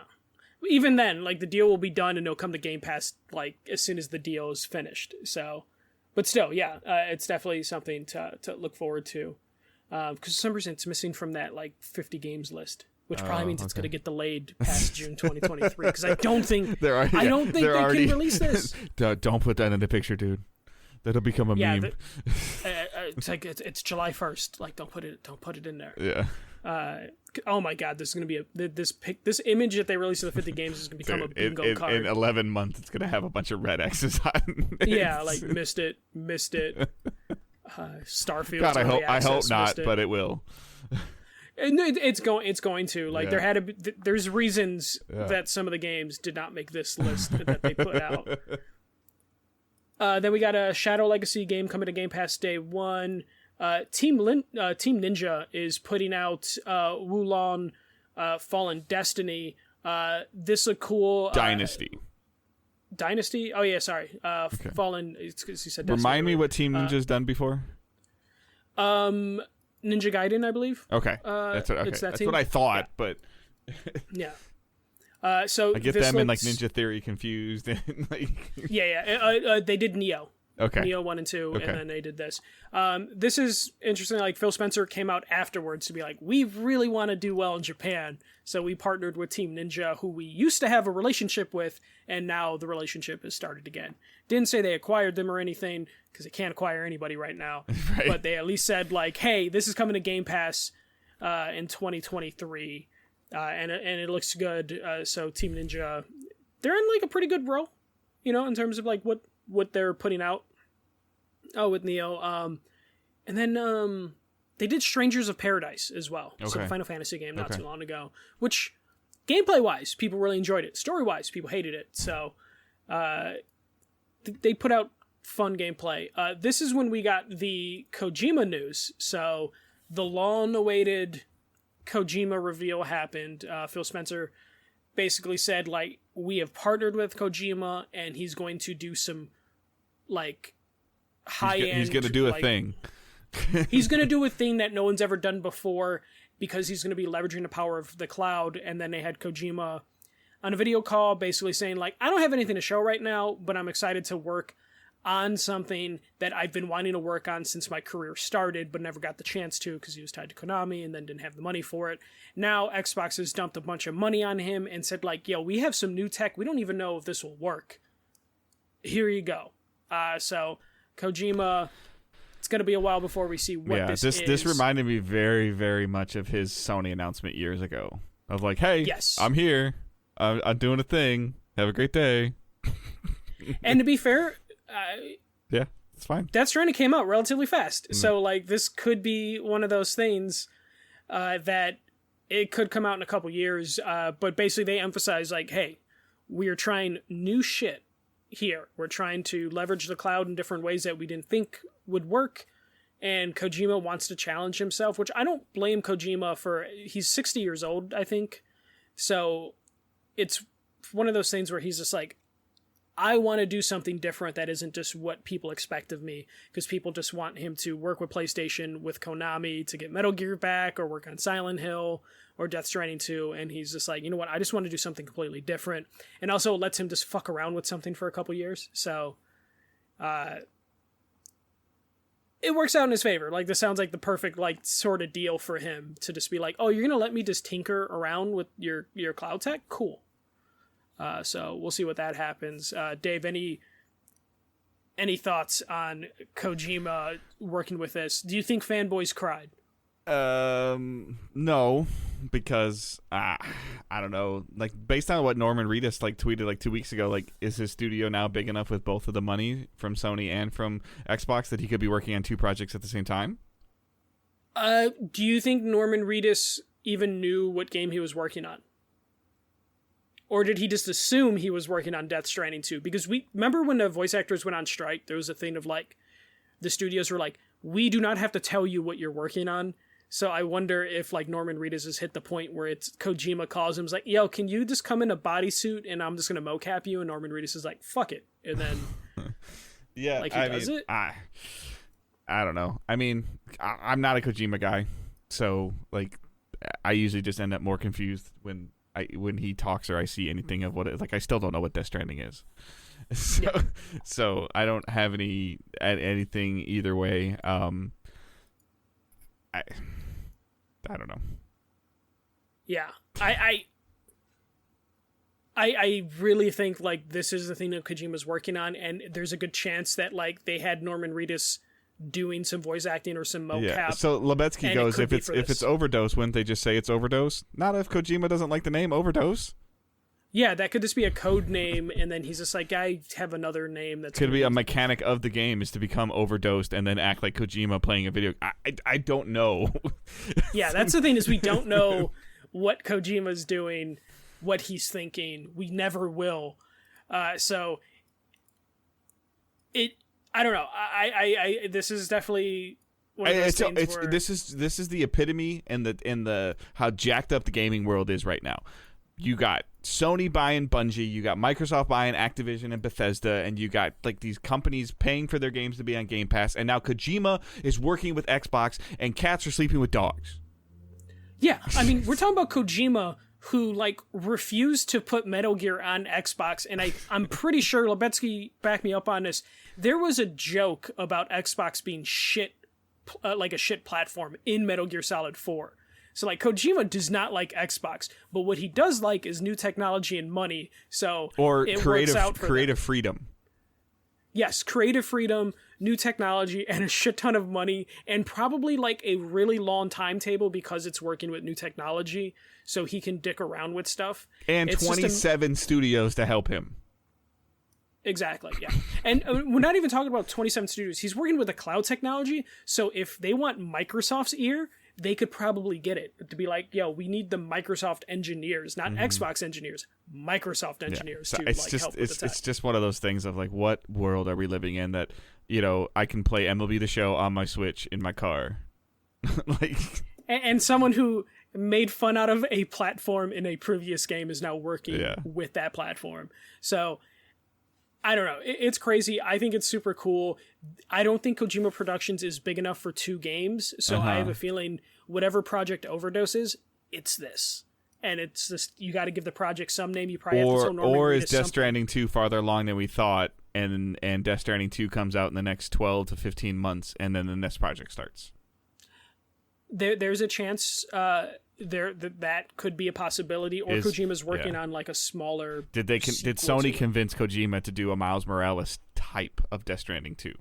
Even then, like, the deal will be done and it'll come to Game Pass like as soon as the deal is finished. So, but still, it's definitely something to look forward to. Because for some reason it's missing from that like 50 games list, which probably means it's going to get delayed past June 2023. Because I don't think they can release this. Don't put that in the picture, dude. That'll become a meme. It's like it's July 1st. Like, don't put it in there. Yeah. Oh my God, this is going to be this image that they released of the 50 games is going to become a bingo card. In 11 months, it's going to have a bunch of red X's on it. Yeah, like missed it. Starfield. God, I hope not, but it will. And it's going to, like, there's reasons that some of the games did not make this list that they put out. Then we got a Shadow Legacy game coming to Game Pass day 1. Team Ninja is putting out Wulong Fallen Destiny. This is a cool Dynasty? Oh yeah, sorry. Okay. Fallen. You said Destiny. Remind me what Team Ninja's done before. Ninja Gaiden, I believe. Okay, that's what I thought, but yeah. So I get them and like Ninja Theory confused. And, like... They did Neo. Okay. Neo 1 and 2, and then they did this. This is interesting. Like, Phil Spencer came out afterwards to be like, we really want to do well in Japan, so we partnered with Team Ninja, who we used to have a relationship with, and now the relationship has started again. Didn't say they acquired them or anything, because they can't acquire anybody right now. Right. But they at least said, like, hey, this is coming to Game Pass in 2023, and it looks good. So Team Ninja, they're in like a pretty good row, in terms of like what they're putting out. With Neo. And then they did Strangers of Paradise as well. Okay. So the Final Fantasy game not too long ago. Which, gameplay-wise, people really enjoyed it. Story-wise, people hated it. So they put out fun gameplay. This is when we got the Kojima news. So the long-awaited Kojima reveal happened. Phil Spencer basically said, like, we have partnered with Kojima, and he's going to do some, like, high-end... He's going to do a thing. He's going to do a thing that no one's ever done before, because he's going to be leveraging the power of the cloud. And then they had Kojima on a video call basically saying, like, I don't have anything to show right now, but I'm excited to work on something that I've been wanting to work on since my career started, but never got the chance to because he was tied to Konami and then didn't have the money for it. Now Xbox has dumped a bunch of money on him and said, like, yo, we have some new tech. We don't even know if this will work. Here you go. So Kojima, it's going to be a while before we see what this is. This reminded me very, very much of his Sony announcement years ago. Of like, hey, yes, I'm here. I'm doing a thing. Have a great day. And to be fair, yeah, it's fine. Death Stranding came out relatively fast. So, like, this could be one of those things that it could come out in a couple years. But basically, they emphasize, like, hey, we are trying new shit here. We're trying to leverage the cloud in different ways that we didn't think would work. And Kojima wants to challenge himself, which I don't blame Kojima for. He's 60 years old, I think. So it's one of those things where he's just like, I want to do something different that isn't just what people expect of me, because people just want him to work with PlayStation, with Konami to get Metal Gear back, or work on Silent Hill or Death Stranding 2, and he's just like, you know what, I just want to do something completely different, and also lets him just fuck around with something for a couple years, so it works out in his favor. Like, this sounds like the perfect, like, sort of deal for him to just be like, oh, you're gonna let me just tinker around with your cloud tech? Cool. So we'll see what that happens. Dave, any thoughts on Kojima working with this? Do you think fanboys cried? No, because I don't know. Like, based on what Norman Reedus like tweeted like 2 weeks ago, like, is his studio now big enough with both of the money from Sony and from Xbox that he could be working on two projects at the same time? Do you think Norman Reedus even knew what game he was working on? Or did he just assume he was working on Death Stranding 2? Because we remember when the voice actors went on strike, there was a thing of like, the studios were like, we do not have to tell you what you're working on. So I wonder if like Norman Reedus has hit the point where it's Kojima calls him, is like, yo, can you just come in a bodysuit and I'm just going to mocap you? And Norman Reedus is like, fuck it. And then yeah, like, he does it. I don't know. I mean, I'm not a Kojima guy. So like, I usually just end up more confused when he talks or I see anything of what it, like, I still don't know what Death Stranding is. So I don't have anything either way. I don't know. Yeah. I really think like this is the thing that Kojima's working on, and there's a good chance that like they had Norman Reedus doing some voice acting or some mocap. Yeah. So Lebetsky goes, if it's Overdose, wouldn't they just say it's Overdose? Not if Kojima doesn't like the name Overdose. Yeah, that could just be a code name, and then he's just like, I have another name that's could be a mechanic of the game is to become overdosed and then act like Kojima playing a video. I don't know. Yeah, that's the thing, is we don't know what Kojima's doing, what he's thinking. We never will. So I don't know. I this is definitely one of those things where... This is the epitome in the how jacked up the gaming world is right now. You got Sony buying Bungie, you got Microsoft buying Activision and Bethesda, and you got like these companies paying for their games to be on Game Pass, and now Kojima is working with Xbox, and cats are sleeping with dogs. Yeah, I mean, we're talking about Kojima, who like refused to put Metal Gear on Xbox, and I'm pretty sure Lebetsky backed me up on this. There was a joke about Xbox being shit, like a shit platform in Metal Gear Solid 4. So, like, Kojima does not like Xbox, but what he does like is new technology and money, so it works out for creative freedom. Yes, creative freedom, new technology, and a shit ton of money, and probably, like, a really long timetable because it's working with new technology, so he can dick around with stuff. And it's 27 studios to help him. Exactly, yeah. And we're not even talking about 27 studios. He's working with a cloud technology, so if they want Microsoft's ear... they could probably get it to be like, yo, we need the Microsoft engineers, not Xbox engineers, Microsoft engineers to it's like just, help with the tech. It's just one of those things of like, what world are we living in that, you know, I can play MLB The Show on my Switch in my car, like, and someone who made fun out of a platform in a previous game is now working with that platform. So I don't know. It's crazy. I think it's super cool. I don't think Kojima Productions is big enough for 2 games, so I have a feeling whatever Project Overdose is, it's this. And it's just, you got to give the project some name. You probably have to tell Norman or is Reedus Death Stranding 2 farther along than we thought, and Death Stranding 2 comes out in the next 12 to 15 months, and then the next project starts. There's a chance that could be a possibility, or Kojima's working on like a smaller. Did Sony convince Kojima to do a Miles Morales type of Death Stranding 2?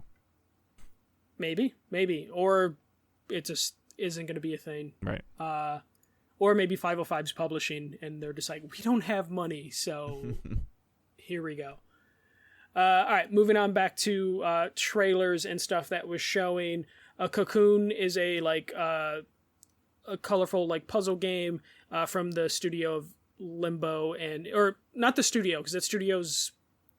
Maybe, or it just isn't going to be a thing, right? Or maybe 505's publishing, and they're just like, we don't have money, so here we go. All right, moving on back to trailers and stuff that was showing. Cocoon is a colorful like puzzle game from the studio of Limbo, or not the studio, because that studio's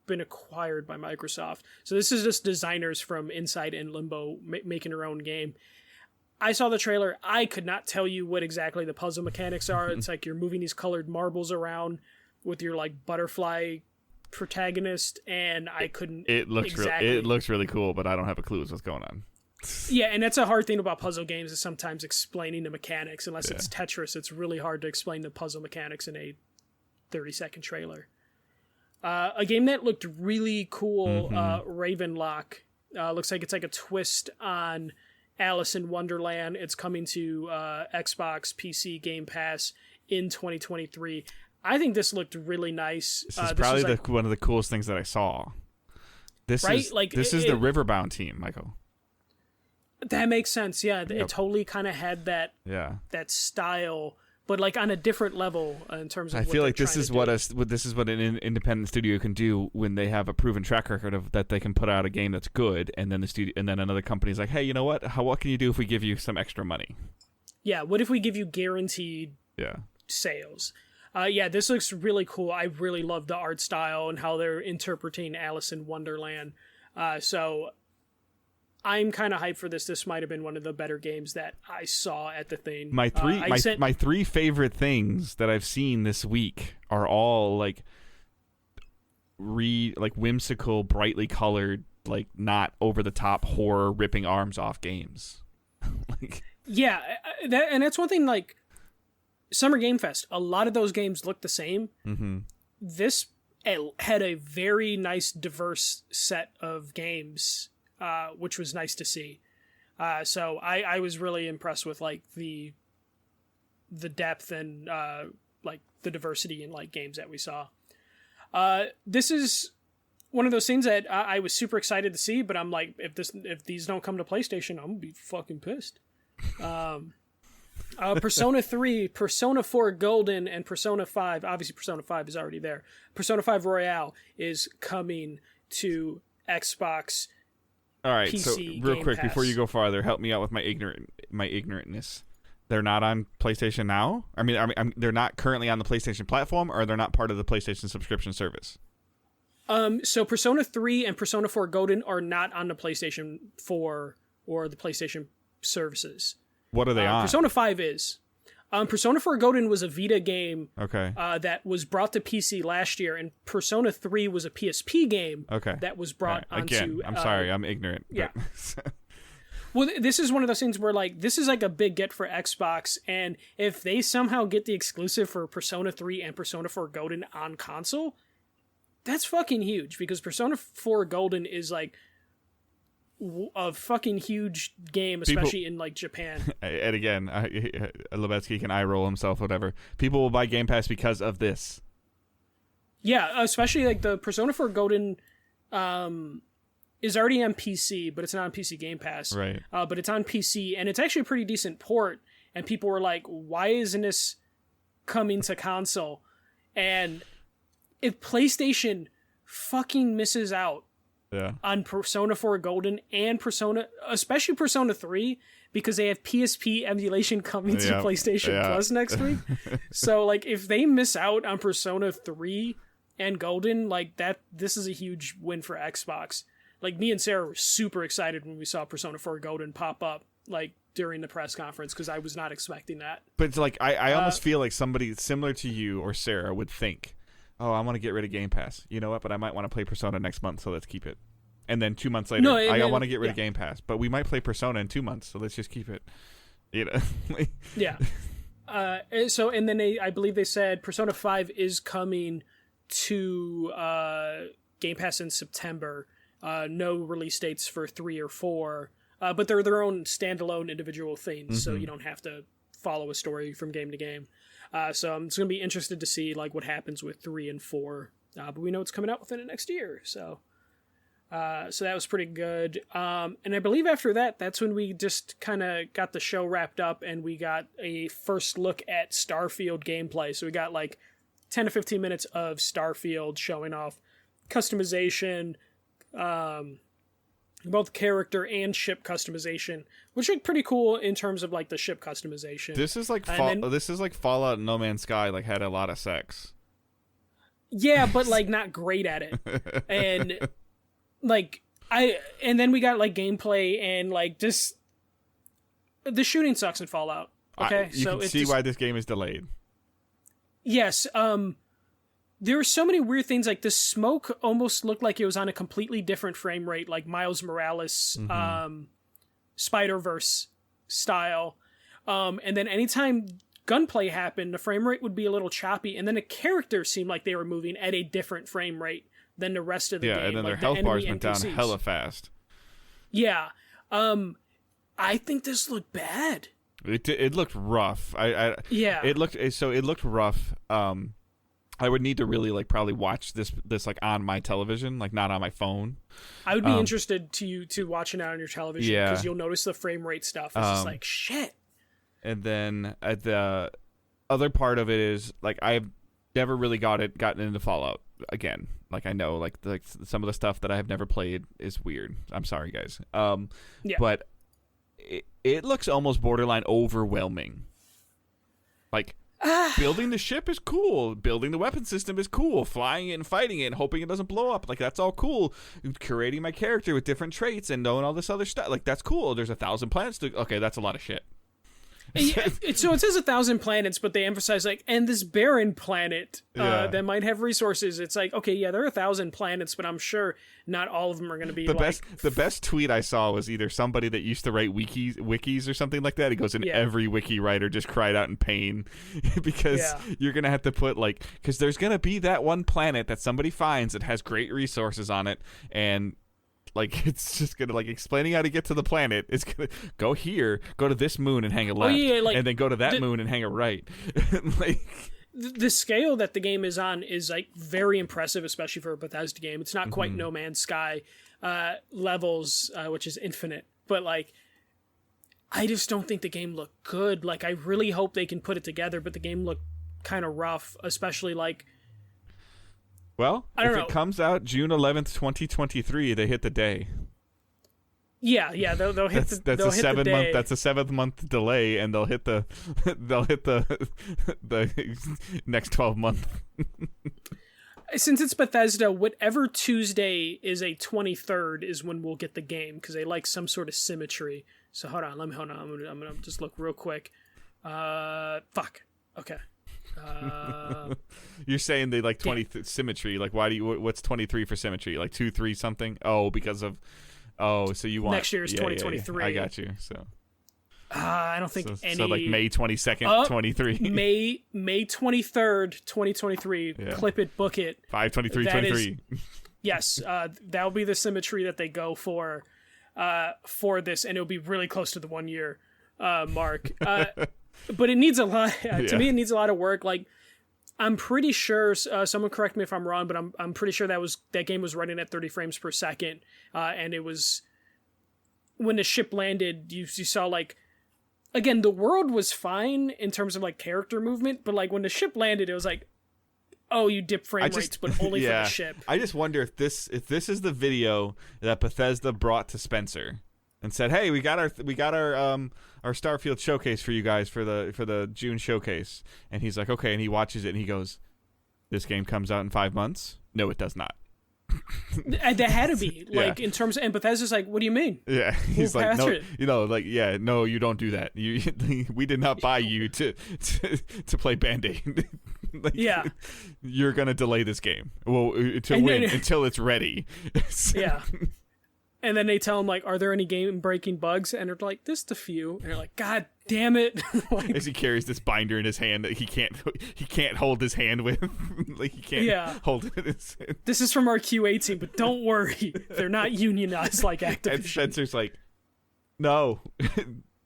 been acquired by Microsoft. So this is just designers from inside and Limbo making their own game. I saw the trailer. I could not tell you what exactly the puzzle mechanics are. It's like you're moving these colored marbles around with your like butterfly protagonist, and I couldn't. It looks it looks really cool, but I don't have a clue what's going on. Yeah, and that's a hard thing about puzzle games, is sometimes explaining the mechanics. Unless it's Tetris, it's really hard to explain the puzzle mechanics in a 30-second trailer. A game that looked really cool, Ravenlock. Looks like it's like a twist on Alice in Wonderland. It's coming to Xbox, PC, Game Pass in 2023. I think this looked really nice. This is probably one of the coolest things that I saw. This is the Riverbound team, Michael. That makes sense. Yeah, it totally kind of had that style, but like on a different level in terms of. I feel like this is what an independent studio can do when they have a proven track record of that they can put out a game that's good, and then another company's like, hey, you know what? What can you do if we give you some extra money? Yeah, what if we give you guaranteed sales? This looks really cool. I really love the art style and how they're interpreting Alice in Wonderland. So I'm kind of hyped for this. This might have been one of the better games that I saw at the thing. My three favorite things that I've seen this week are all like whimsical, brightly colored, like not over the top horror ripping arms off games. That's one thing. Like Summer Game Fest, a lot of those games look the same. Mm-hmm. This had a very nice, diverse set of games. Which was nice to see. So I was really impressed with like the depth and like the diversity in like games that we saw. This is one of those things that I was super excited to see, but I'm like, if these don't come to PlayStation, I'm gonna be fucking pissed. Persona 3, Persona 4 Golden, and Persona 5. Obviously, Persona 5 is already there. Persona 5 Royale is coming to Xbox. All right, PC, so real Game quick, Pass. before you go farther, help me out with my ignorantness. They're not on PlayStation now? I mean, they're not currently on the PlayStation platform, or they're not part of the PlayStation subscription service? So Persona 3 and Persona 4 Golden are not on the PlayStation 4 or the PlayStation services. What are they on? Persona 5 is. Persona 4 Golden was a Vita game that was brought to PC last year, and Persona 3 was a PSP game that was brought onto... Again, I'm sorry, I'm ignorant. Yeah. Well, this is one of those things where, like, this is like a big get for Xbox, and if they somehow get the exclusive for Persona 3 and Persona 4 Golden on console, that's fucking huge, because Persona 4 Golden is, like, a fucking huge game, especially in like Japan. And again, Levetsky can eye roll himself, whatever. People will buy Game Pass because of this. Yeah, especially like the Persona 4 Golden is already on PC, but it's not on PC Game Pass. Right. But it's on PC, and it's actually a pretty decent port. And people were like, "Why isn't this coming to console?" And if PlayStation fucking misses out on Persona 4 Golden and especially Persona 3, because they have PSP emulation coming to PlayStation Plus next week. So, like, if they miss out on Persona 3 and Golden, like, this is a huge win for Xbox. Like, me and Sarah were super excited when we saw Persona 4 Golden pop up, like, during the press conference, because I was not expecting that. But, like, I almost feel like somebody similar to you or Sarah would think, oh, I want to get rid of Game Pass. You know what? But I might want to play Persona next month, so let's keep it. And then 2 months later, I want to get rid of Game Pass. But we might play Persona in 2 months, so let's just keep it. You know? Yeah. And then I believe they said Persona 5 is coming to Game Pass in September. No release dates for 3 or 4, but they're their own standalone individual things, so you don't have to follow a story from game to game. So I'm just going to be interested to see like what happens with 3 and 4. But we know it's coming out within the next year, so that was pretty good. And I believe after that, that's when we just kind of got the show wrapped up, and we got a first look at Starfield gameplay. So we got like 10 to 15 minutes of Starfield showing off customization, both character and ship customization, which looked pretty cool in terms of like the ship customization. This is like Fallout and No Man's Sky like had a lot of sex. Yeah, but like not great at it. And like and then we got like gameplay and like just the shooting sucks in Fallout. Okay, you can see why this game is delayed. Yes, there were so many weird things, like the smoke almost looked like it was on a completely different frame rate, like Miles Morales, Spider-Verse style. And then anytime gunplay happened, the frame rate would be a little choppy, and then the characters seemed like they were moving at a different frame rate than the rest of the game. Yeah, and then like their health bars went NPCs. down hella fast. Yeah. I think this looked bad. It looked rough. Yeah. It looked rough. I would need to really like probably watch this like on my television, like not on my phone. I would be interested to watching it on your television, because you'll notice the frame rate stuff. It's just like shit. And then the other part of it is like I've never really gotten into Fallout again. Like I know like some of the stuff that I have never played is weird. I'm sorry, guys. But it looks almost borderline overwhelming. Like. Building the ship is cool. Building the weapon system is cool. Flying it and fighting it and hoping it doesn't blow up. Like, that's all cool. Curating my character with different traits and knowing all this other stuff. Like, that's cool. There's 1,000 planets to... Okay, that's a lot of shit. So it says 1,000 planets, but they emphasize like, and this barren planet that might have resources. It's like, okay, yeah, there are 1,000 planets, but I'm sure not all of them are going to be the best tweet I saw was either somebody that used to write wikis or something like that. He goes, and every wiki writer just cried out in pain because you're going to have to put like, because there's going to be that one planet that somebody finds that has great resources on it, and like it's just gonna like explaining how to get to the planet. It's gonna go here, go to this moon and hang a left, and then go to that moon and hang a right. Like the scale that the game is on is like very impressive, especially for a Bethesda game. It's not quite No Man's Sky levels, which is infinite, but like I just don't think the game looked good. Like I really hope they can put it together, but the game looked kind of rough, especially like. Well, if it comes out June 11th, 2023, they hit the day. Yeah, they'll hit the that's a 7 month. That's a 7 month delay, and they'll hit the next 12 month. Since it's Bethesda, whatever Tuesday is a 23rd is when we'll get the game, because they like some sort of symmetry. So hold on. I'm gonna just look real quick. Fuck. Okay. You're saying they like 20 symmetry. Like, why do you? What's 23 for symmetry? Like 2, 3 something? Oh, because of. Oh, so you want next year is 2023. I got you. So. I don't think any. So like May 22nd, 23. May 23rd, 2023. Yeah. Clip it, book it. 5/23/23. Yes, that'll be the symmetry that they go for this, and it'll be really close to the 1 year mark. But it needs a lot. To me, it needs a lot of work. Like, I'm pretty sure. Someone correct me if I'm wrong, but I'm pretty sure that game was running at 30 frames per second, and it was when the ship landed. You saw like, again, the world was fine in terms of like character movement, but like when the ship landed, it was like, oh, you dip frame rates, but only for the ship. I just wonder if this is the video that Bethesda brought to Spencer and said, "Hey, we got our Starfield showcase for you guys for the June showcase." And he's like, "Okay," and he watches it and he goes, "This game comes out in 5 months?" No, it does not. That had to be like in terms of, and Bethesda's like, "What do you mean?" Yeah, he's like, "No, no, you don't do that. We did not buy you to play Band-Aid. You're gonna delay this game. Well, until it's ready." Yeah. And then they tell him, like, are there any game-breaking bugs? And they're like, just a few. And they're like, God damn it. Like, as he carries this binder in his hand that he can't hold his hand with. Like he can't hold it in his hand. This is from our QA team, but don't worry, they're not unionized like Activision. And Spencer's like, no.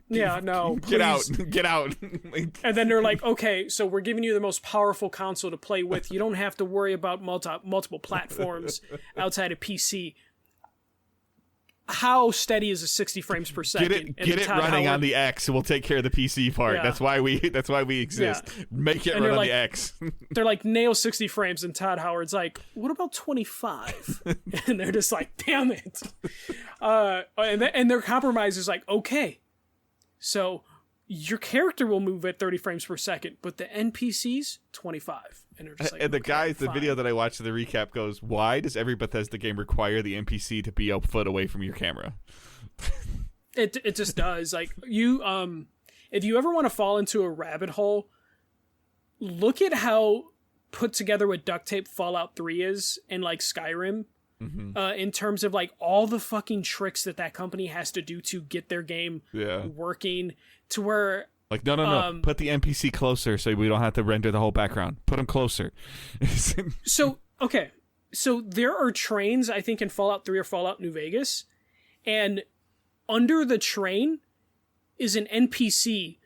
Yeah, no. Get out. Get out. Like, and then they're like, okay, so we're giving you the most powerful console to play with. You don't have to worry about multiple platforms outside of PC. How steady is a 60 frames per second? Get it running on the X. We'll take care of the PC part. Yeah. That's why we exist. Yeah. Make it and run on like, the X. They're like, nail 60 frames, and Todd Howard's like, what about 25? And they're just like, damn it. And their compromise is like, okay, so your character will move at 30 frames per second, but the NPCs 25. And they're just like, and the okay, guy, fine. the video that I watched in the recap goes, why does every Bethesda game require the NPC to be a foot away from your camera? It just does. Like, you if you ever want to fall into a rabbit hole, look at how put together with duct tape Fallout 3 is and like Skyrim. Mm-hmm. In terms of like all the fucking tricks that company has to do to get their game working to where like no put the NPC closer so we don't have to render the whole background. Put them closer. So there are trains, I think, in Fallout 3 or Fallout New Vegas, and under the train is an NPC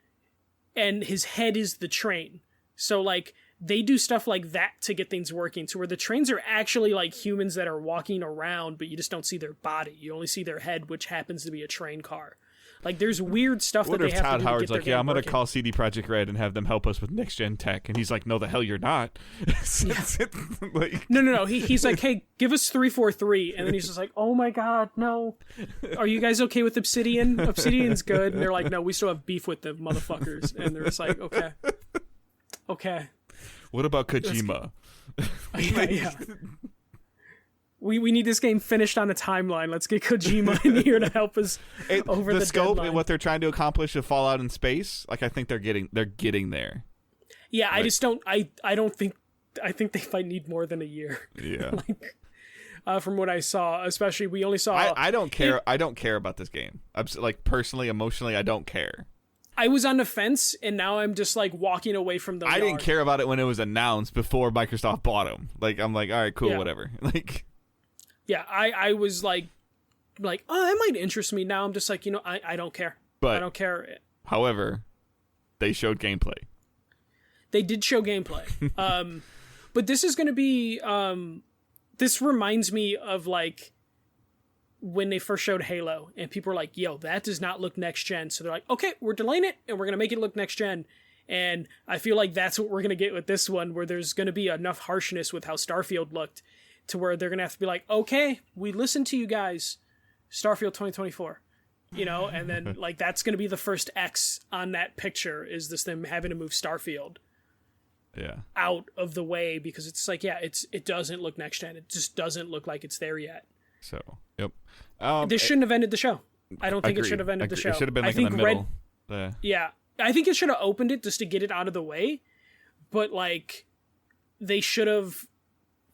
and his head is the train. So like they do stuff like that to get things working, to where the trains are actually like humans that are walking around, but you just don't see their body. You only see their head, which happens to be a train car. Like, there's weird stuff that they have Todd to do Howard's to get like, yeah, I'm going to working. call CD Projekt Red and have them help us with next-gen tech. And he's like, no, the hell you're not. Like, no. He's like, hey, give us 343. And then he's just like, oh my God, no. Are you guys okay with Obsidian? Obsidian's good. And they're like, no, we still have beef with the motherfuckers. And they're just like, okay. What about Kojima? Yeah. We need this game finished on a timeline. Let's get Kojima in here to help us over the scope deadline. and what they're trying to accomplish of Fallout in space. Like, I think they're getting there. Yeah, I just don't. I think they might need more than a year. Yeah. From what I saw, especially we only saw. I don't care. I don't care about this game. Like, personally, emotionally, I don't care. I was on the fence, and now I'm just like walking away from the. I didn't care about it when it was announced before Microsoft bought them. Like, I'm like, all right, cool, Yeah. whatever. Like. Yeah, I was like, oh, that might interest me. Now I'm just like, I don't care. But I don't care. However, they showed gameplay. They did show gameplay. But this is going to be, this reminds me of like when they first showed Halo and people were like, yo, that does not look next gen. So they're like, okay, we're delaying it and we're going to make it look next gen. And I feel like that's what we're going to get with this one, where there's going to be enough harshness with how Starfield looked to where they're going to have to be like, okay, we listened to you guys, Starfield 2024, and then like that's going to be the first X on that picture, is this them having to move Starfield out of the way, because it's like, it doesn't look next gen. It just doesn't look like it's there yet. So, yep. This shouldn't have ended the show. I don't think it should have ended the show. It should have been like in the middle. Yeah. I think it should have opened it just to get it out of the way, but like they should have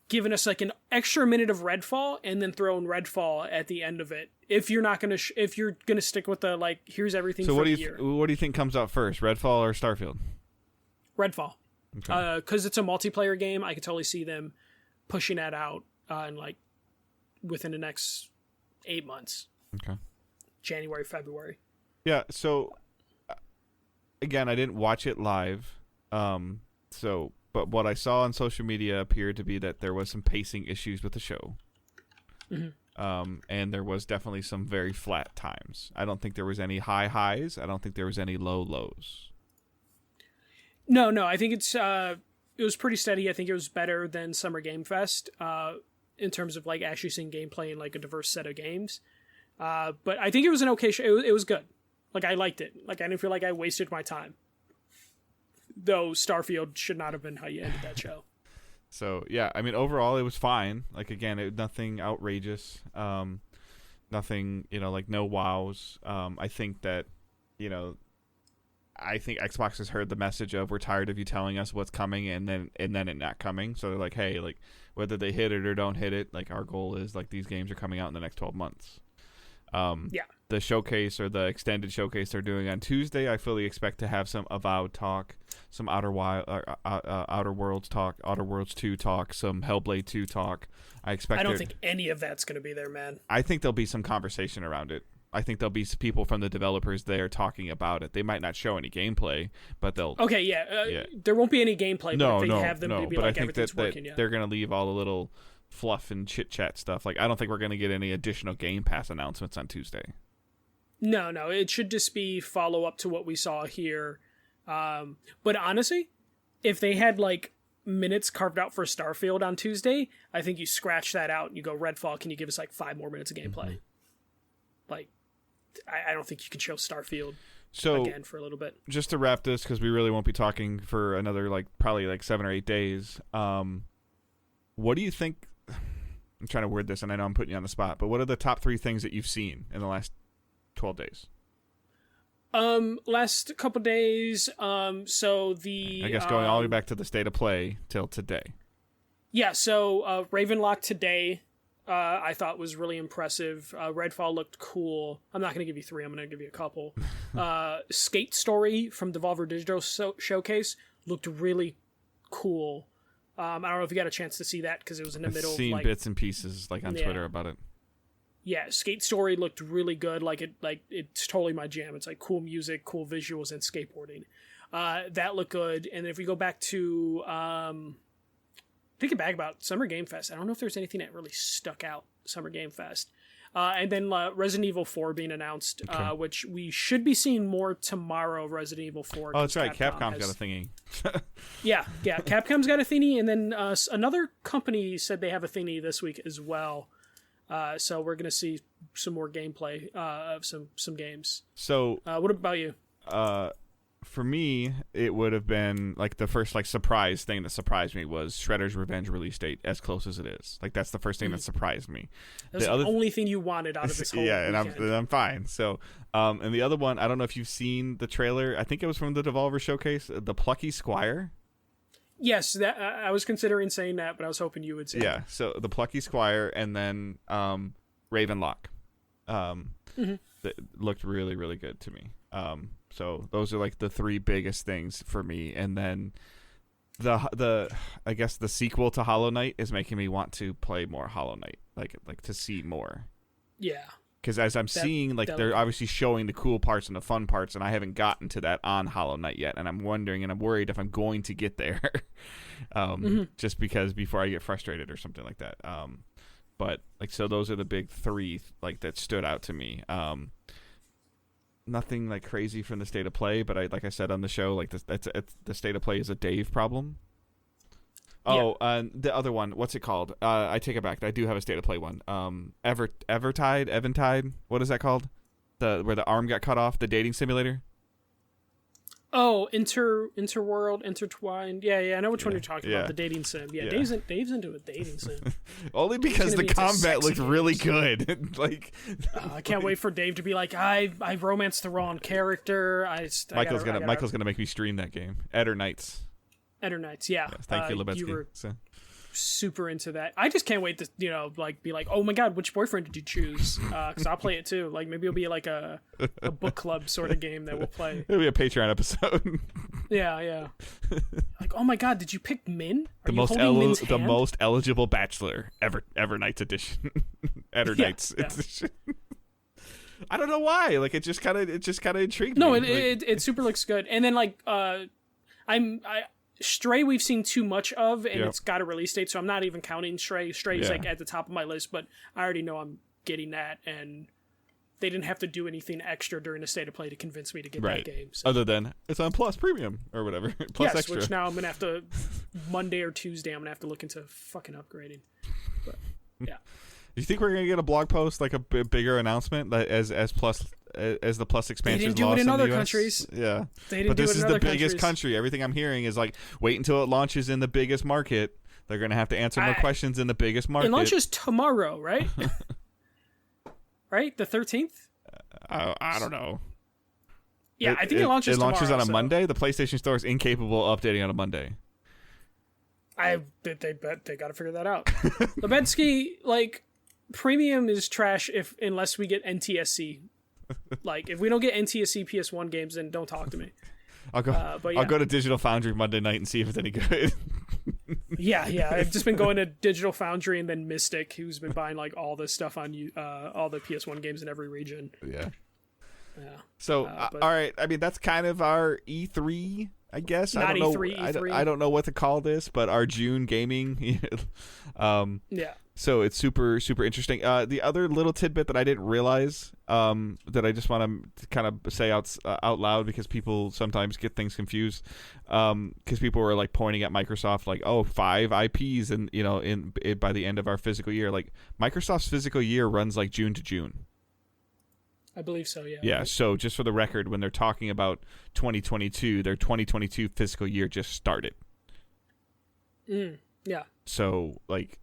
given us like an extra minute of Redfall and then thrown Redfall at the end of it. If you're not gonna, if you're gonna stick with the like, here's everything. So what for do year. What do you think comes out first, Redfall or Starfield? Redfall, okay. Because it's a multiplayer game. I could totally see them pushing that out and like within the next 8 months. Okay. January, February. Yeah. So again, I didn't watch it live. But what I saw on social media appeared to be that there was some pacing issues with the show. Mm-hmm. And there was definitely some very flat times. I don't think there was any high highs. I don't think there was any low lows. No. I think it was pretty steady. I think it was better than Summer Game Fest in terms of like actually seeing gameplay in like a diverse set of games. But I think it was an okay show. It was good. Like, I liked it. Like, I didn't feel like I wasted my time. Though Starfield should not have been how you ended that show. So, yeah, I mean, overall, it was fine. Like, again, nothing outrageous. Nothing, like no wows. I think that, I think Xbox has heard the message of, we're tired of you telling us what's coming and then it not coming. So they're like, hey, like, whether they hit it or don't hit it, like, our goal is, like, these games are coming out in the next 12 months. Yeah. The showcase or the extended showcase they're doing on Tuesday, I fully expect to have some Avowed talk, some Outer Worlds talk, Outer Worlds 2 talk, some Hellblade 2 talk. I don't think any of that's going to be there, man. I think there'll be some conversation around it. I think there'll be people from the developers there talking about it. They might not show any gameplay, but they'll... Okay, yeah. There won't be any gameplay, but they have them to be but like, I think everything's working, they're going to leave all the little fluff and chit-chat stuff. Like, I don't think we're going to get any additional Game Pass announcements on Tuesday. No. It should just be follow-up to what we saw here. But honestly, if they had, like, minutes carved out for Starfield on Tuesday, I think you scratch that out and you go, Redfall, can you give us, like, 5 more minutes of gameplay? Mm-hmm. Like... I don't think you can show Starfield again for a little bit. Just to wrap this, because we really won't be talking for another probably 7 or 8 days. What do you think? I'm trying to word this, and I know I'm putting you on the spot, but what are the top 3 things that you've seen in the last 12 days? Last couple days. So the I guess going all the way back to the state of play till today. Yeah. So Ravenlock today. I thought was really impressive. Redfall looked cool. I'm not going to give you 3. I'm going to give you a couple. Skate Story from Devolver Digital Showcase looked really cool. I don't know if you got a chance to see that because it was in the middle. I've seen bits and pieces on Twitter about it. Yeah, Skate Story looked really good. It's totally my jam. It's like cool music, cool visuals, and skateboarding. That looked good. And if we go back to thinking back about Summer Game Fest, I don't know if there's anything that really stuck out Summer Game Fest. And then Resident Evil 4 being announced, which we should be seeing more tomorrow. Resident Evil 4. Oh, that's right. Capcom's got a thingy. yeah. Capcom's got a thingy, and then another company said they have a thingy this week as well. So we're gonna see some more gameplay of some games. So, what about you? For me, it would have been the first surprise thing that surprised me was Shredder's Revenge release date, as close as it is. That's the first thing that surprised me. That's the only thing you wanted out of this whole yeah, weekend. and I'm fine. So, and the other one, I don't know if you've seen the trailer. I think it was from the Devolver Showcase, the Plucky Squire. Yes, that I was considering saying that, but I was hoping you would say. Yeah, so the Plucky Squire and then Ravenlock. That looked really, really good to me. So those are the 3 biggest things for me, and then the I guess the sequel to Hollow Knight is making me want to play more Hollow Knight, like to see more. Yeah. Because as I'm seeing, they're obviously showing the cool parts and the fun parts, and I haven't gotten to that on Hollow Knight yet, and I'm wondering and I'm worried if I'm going to get there, just because before I get frustrated or something like that. But so those are the big 3 that stood out to me. Nothing crazy from the state of play, but like I said on the show, the state of play is a Dave problem. Oh, the other one, what's it called? I take it back. I do have a state of play one. Eventide. What is that called? Where the arm got cut off. The dating simulator. Oh, Interworld, Intertwined. Yeah, I know which one you're talking about. The dating sim. Yeah. Dave's into a dating sim. Only because the combat looked really good. I can't wait for Dave to be like, I romanced the wrong character. Michael's gonna make me stream that game. Eder Nights. Yeah. Yes, thank you, Lebetsky. You were super into that. I just can't wait to be like, oh my god, which boyfriend did you choose? Because I'll play it too. Maybe it'll be a book club sort of game that we'll play. It'll be a Patreon episode. yeah. Oh my god, did you pick Min? The most eligible bachelor ever Nights edition. Eder Nights edition. I don't know why. It just kind of intrigued me. No, it super looks good. And then Stray we've seen too much of, and it's got a release date, so I'm not even counting Stray. Stray's at the top of my list, but I already know I'm getting that, and they didn't have to do anything extra during the state of play to convince me to get that game. So. Other than it's on Plus Premium or whatever. Plus Extra. Which now I'm going to have to, Monday or Tuesday, I'm going to have to look into fucking upgrading. But, yeah. Do you think we're going to get a blog post, a bigger announcement as the Plus expansion? They didn't do it in other countries. Yeah, but this is the biggest country. Everything I'm hearing is wait until it launches in the biggest market. They're going to have to answer more questions in the biggest market. It launches tomorrow, right? Right, the 13th. I don't know. Yeah, I think it launches. It launches tomorrow, on a Monday. The PlayStation Store is incapable of updating on a Monday. They got to figure that out. Lebetsky, premium is trash unless we get NTSC. Like, if we don't get NTSC PS1 games, then don't talk to me. I'll go. But yeah. I'll go to Digital Foundry Monday night and see if it's any good. Yeah. I've just been going to Digital Foundry and then Mystic, who's been buying like all this stuff on all the PS1 games in every region. Yeah. Yeah. So all right. I mean, that's kind of our E3. I guess not I don't E3, know. E3. I don't know what to call this, but our June gaming. Yeah. So it's super interesting. The other little tidbit that I didn't realize, that I just want to kind of say out loud because people sometimes get things confused. Because people were like pointing at Microsoft, like, oh, 5 IPs, and by the end of our fiscal year, like Microsoft's fiscal year runs like June to June. I believe so, yeah. Yeah, so just for the record, when they're talking about 2022, their 2022 fiscal year just started. Yeah. So, like,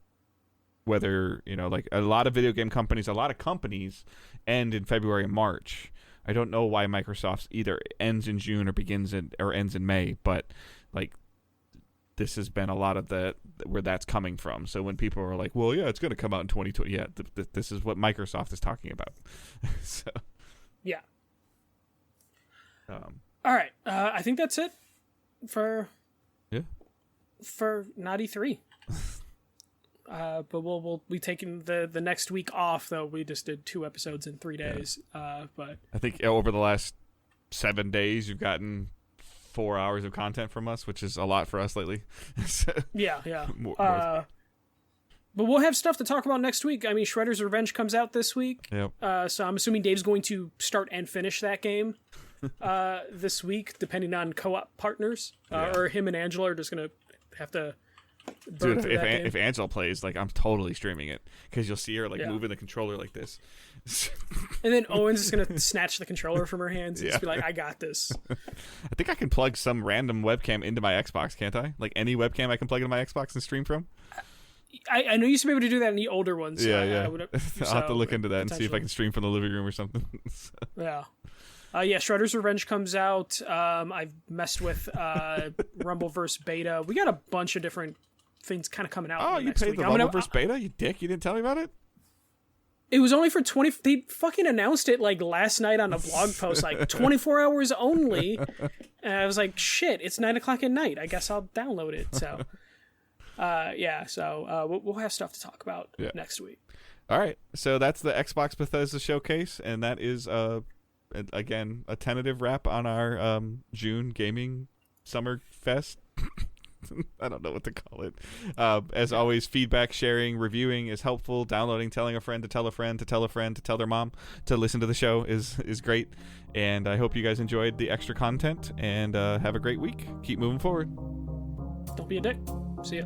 whether, like a lot of video game companies, a lot of companies end in February and March. I don't know why Microsoft's either ends in June or ends in May, but, like, this has been a lot of where that's coming from. So when people are like, well, yeah, it's going to come out in 2020. Yeah, this is what Microsoft is talking about. So, yeah. All right. I think that's it for not E3. But we'll be taking the next week off, though. We just did 2 episodes in 3 days. But I think over the last 7 days, you've gotten 4 hours of content from us, which is a lot for us lately. So, yeah. But we'll have stuff to talk about next week. I mean, Shredder's Revenge comes out this week. Yep. So I'm assuming Dave's going to start and finish that game this week, depending on co-op partners. Or him and Angela are just going to have to burn Dude, through that game. if Angela plays, like, I'm totally streaming it because you'll see her like moving the controller like this. And then Owen's just going to snatch the controller from her hands and just be like, I got this. I think I can plug some random webcam into my Xbox, can't I? Like any webcam I can plug into my Xbox and stream from? I know you used to be able to do that in the older ones. Yeah. I'll have to look into that and see if I can stream from the living room or something. Yeah. Shredder's Revenge comes out. I've messed with Rumbleverse beta. We got a bunch of different things kind of coming out. Oh, you played the Rumbleverse beta? You dick. You didn't tell me about it? It was only for 20. They fucking announced it like last night on a blog post, like 24 hours only. And I was like, shit, it's 9:00 at night. I guess I'll download it. So, we'll have stuff to talk about next week. All right. So that's the Xbox Bethesda Showcase. And that is, again, a tentative wrap on our June gaming summer fest. I don't know what to call it. As always, feedback, sharing, reviewing is helpful. Downloading, telling a friend to tell a friend to tell a friend to tell their mom to listen to the show is great. And I hope you guys enjoyed the extra content and have a great week. Keep moving forward. Don't be a dick. See ya.